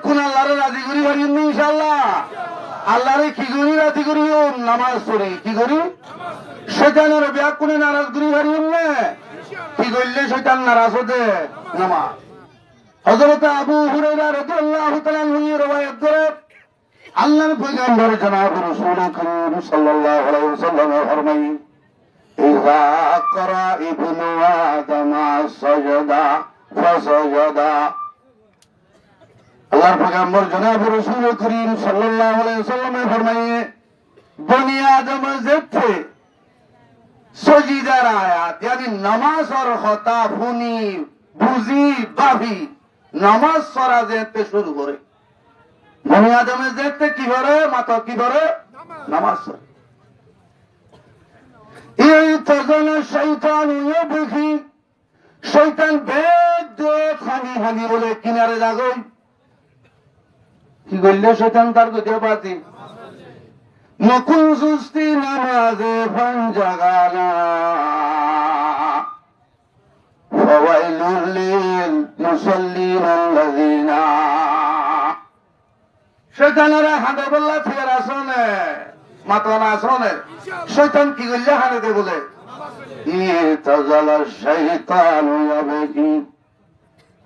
[SPEAKER 1] কোন আল্লাহরে রাজি করি পারি ইনশাআল্লাহ আল্লাহরে কি করি রাজি করি নামাজ পড়ি কি করি শয়তানের ব্যাগ কোনে নারাজ করি পারি না কি করলে শয়তান নারাজ হতে নামাজ হযরত আবু হুরায়রা রাদিয়াল্লাহু তাআলা আনহু রওয়ায়াত করে আল্লাহর পয়গম্বর জনাব রাসূল করিম সাল্লাল্লাহু আলাইহি ওয়াসাল্লাম ফরমাই ইযা ক্রা ইবনু আদম সাজদা ফাসাজাদা আল্লাহর পয়গম্বর জনাব রাসূল করিম সাল্লাল্লাহু আলাইহি ওয়াসাল্লাম ফরমাই বনি আদম যেতে সজিদার আয়াত यानी নামাজ আর হতা ফুনি বুঝি বাভি নামাজ সরা যেতে শুরু করে বনি আদমে যেতে কি করে মাতা কি করে নামাজ পড়ে এই তজন শয়তান ইবখি শয়তান বেদ দে খানি খানি বলে কিনারে লাগই কি করলে শয়তান তার গতি পাতি নকুন সুস্তি নামাজে ফানজাগানা ফাওয়াইলুল লিল মুসাল্লিন আল্লাযিনা শয়তানরা হাঁদে বললা ফের আসনে মাতনা আসনে শয়তান কি করলে হাঁদে দে বলে ইতাজালা শাইতানু ইয়াবকি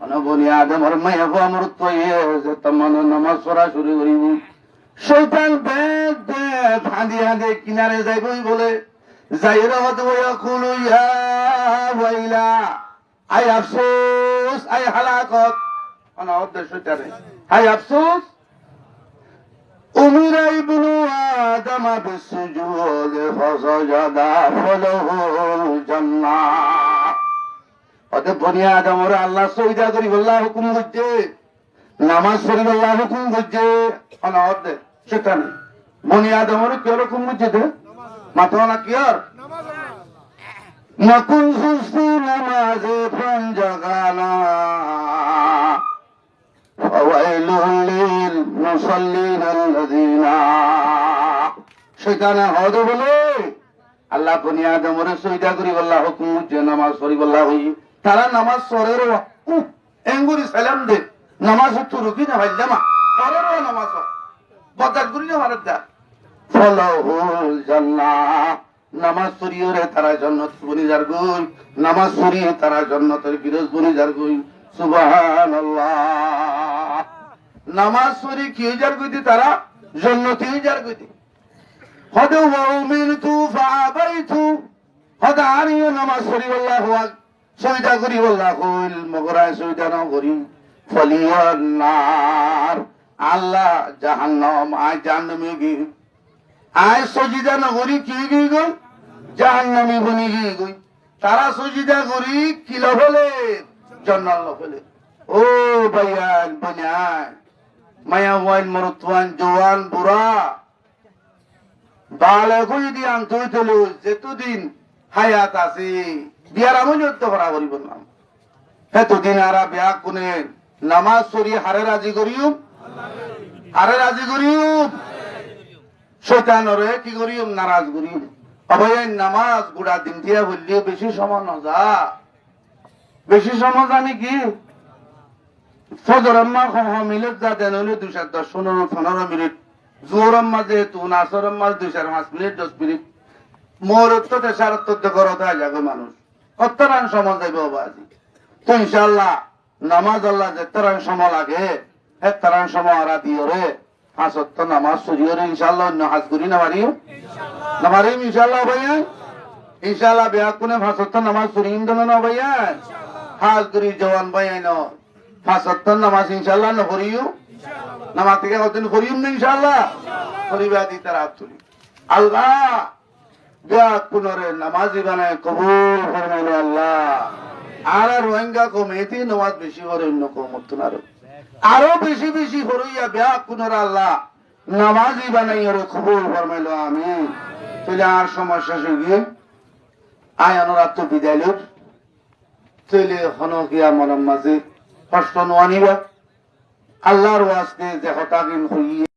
[SPEAKER 1] অনবনি আদমর মায়া আমরত ইয়ে যে তমন নামাজ পড়া শুরু করিব শয়তান বেদ বেদ হাঁদি হাঁদে কিনারে যাইবই বলে যাইরা হতে ইয়াকুলু ইয়া ওয়াইলা আই আফসোস আই হালাকত অন উদ্দেশ্য শয়তানে আই আফসোস উমিরা ইবনু আদম বিসুজুদ ফাসাজাদা ফালাহুল জান্নাহ ওতে বনি আদমর আল্লাহ সজদা করি আল্লাহ হুকুম করছে নামাজ পড়ি আল্লাহ হুকুম করছে অন উদ্দেশ্য শয়তান বনি আদমর কি রকম করছে দে মাতনা কি আর নকুন সুস্তি নামাজে ফানজাগানা ফাওয়াইলুল লিল মুসাল্লিন আল্লাযিনা শয়তান হদে বলে আল্লাহ বনি আদমরে সজদা করি আল্লাহ হুকুম যে নামাজ পড়ি আল্লাহ হই তারা নামাজ পড়ের এঙ্গুরি সালাম দে নামাজ তো রুকি না ভাইলামা পড়ের নামাজ বদাত করি না মারদা ফালাহুল জান্নাহ নামাজ পড়িওরে তারা জান্নাত বনি যার গই নামাজ পড়িয়ে তারা জান্নাতের ফিরোজ বনি যার গই সুবহানাল্লাহ নামাজ পড়ি কি যার গইতে তারা জান্নাতি যার গইতে হদে ওমিনতু ফাআবাইতু হদে আনিও নামাজ পড়ি আল্লাহু সইদা করি আল্লাহ কইল মগরায় সইদা না করি ফলিয়ান নার আল্লাহ জাহান্নাম আয় জাহান্নামে গই আয় সজিদা না করি কি গই গো জাহান্নামে বনি গই তারা সজিদা করি কি লহলে জান্নাত লহলে ও ভাইয়ান বনায় মায়া ওয়াইন মরতওয়ান জওয়ান বুড়া বালে কই দি আনতই তলো যেতদিন হায়াত আছে বিয়ার আমলত করা করি বললাম এতদিন আরা বিয়া কোনে নামাজ পড়ি হারে রাজি করিও হারে রাজি করিও শয়তানরে কি করিও নারাজ করিও অবয় নামাজ গুড়া দিন দিয়া বললিও বেশি সময় না যা বেশি সময় জানি কি ফজর আম্মা মিলে যা দেন হলে 2-10-15 মিনিট জোর আম্মা যেহেতু নাসর আম্মা 2-5 মিনিট 10 মিনিট মোর তো দেশারত্ব করতে যাবে মানুষ কতরান সময় যাবে বাবাজি তো ইনশাআল্লাহ নামাজ আল্লাহ যেতরান সময় লাগে হেতরান সময় আরা দিও রে হাসত নামাজ সুরিও রে ইনশাআল্লাহ অন্য হাজ করি না মারিও না মারিম ইনশাআল্লাহ ভাইয়া ইনশাআল্লাহ বিয়া কোনে হাসত নামাজ সুরিম দেন না ভাইয়া হাজ করি জওয়ান ভাইয়া ন হাসত নামাজ ইনশাআল্লাহ না করিও নামাজ থেকে কতদিন করিম না ইনশাআল্লাহ করিবা দি তার হাত তুলি আল্লাহ বিয়া কোনরে নামাজি বানায় কবুল ফরমাইলো আল্লাহ আর রোহিঙ্গা কমিটি নামাজ বেশি করে অন্য কমত না আরো বেশি বেশি হইয়া বিয়া কোনরা আল্লাহ নামাজি বানাই ওরে কবুল ফরমাইলো আমিন তাহলে আর সমস্যা শুগিয়ে আয় অনুরাত বিদায় লোক তাহলে হনকিয়া মনের মাঝে কষ্ট নোয়ানিবা আল্লাহর ওয়াজকে যে হতাগিন হইয়ে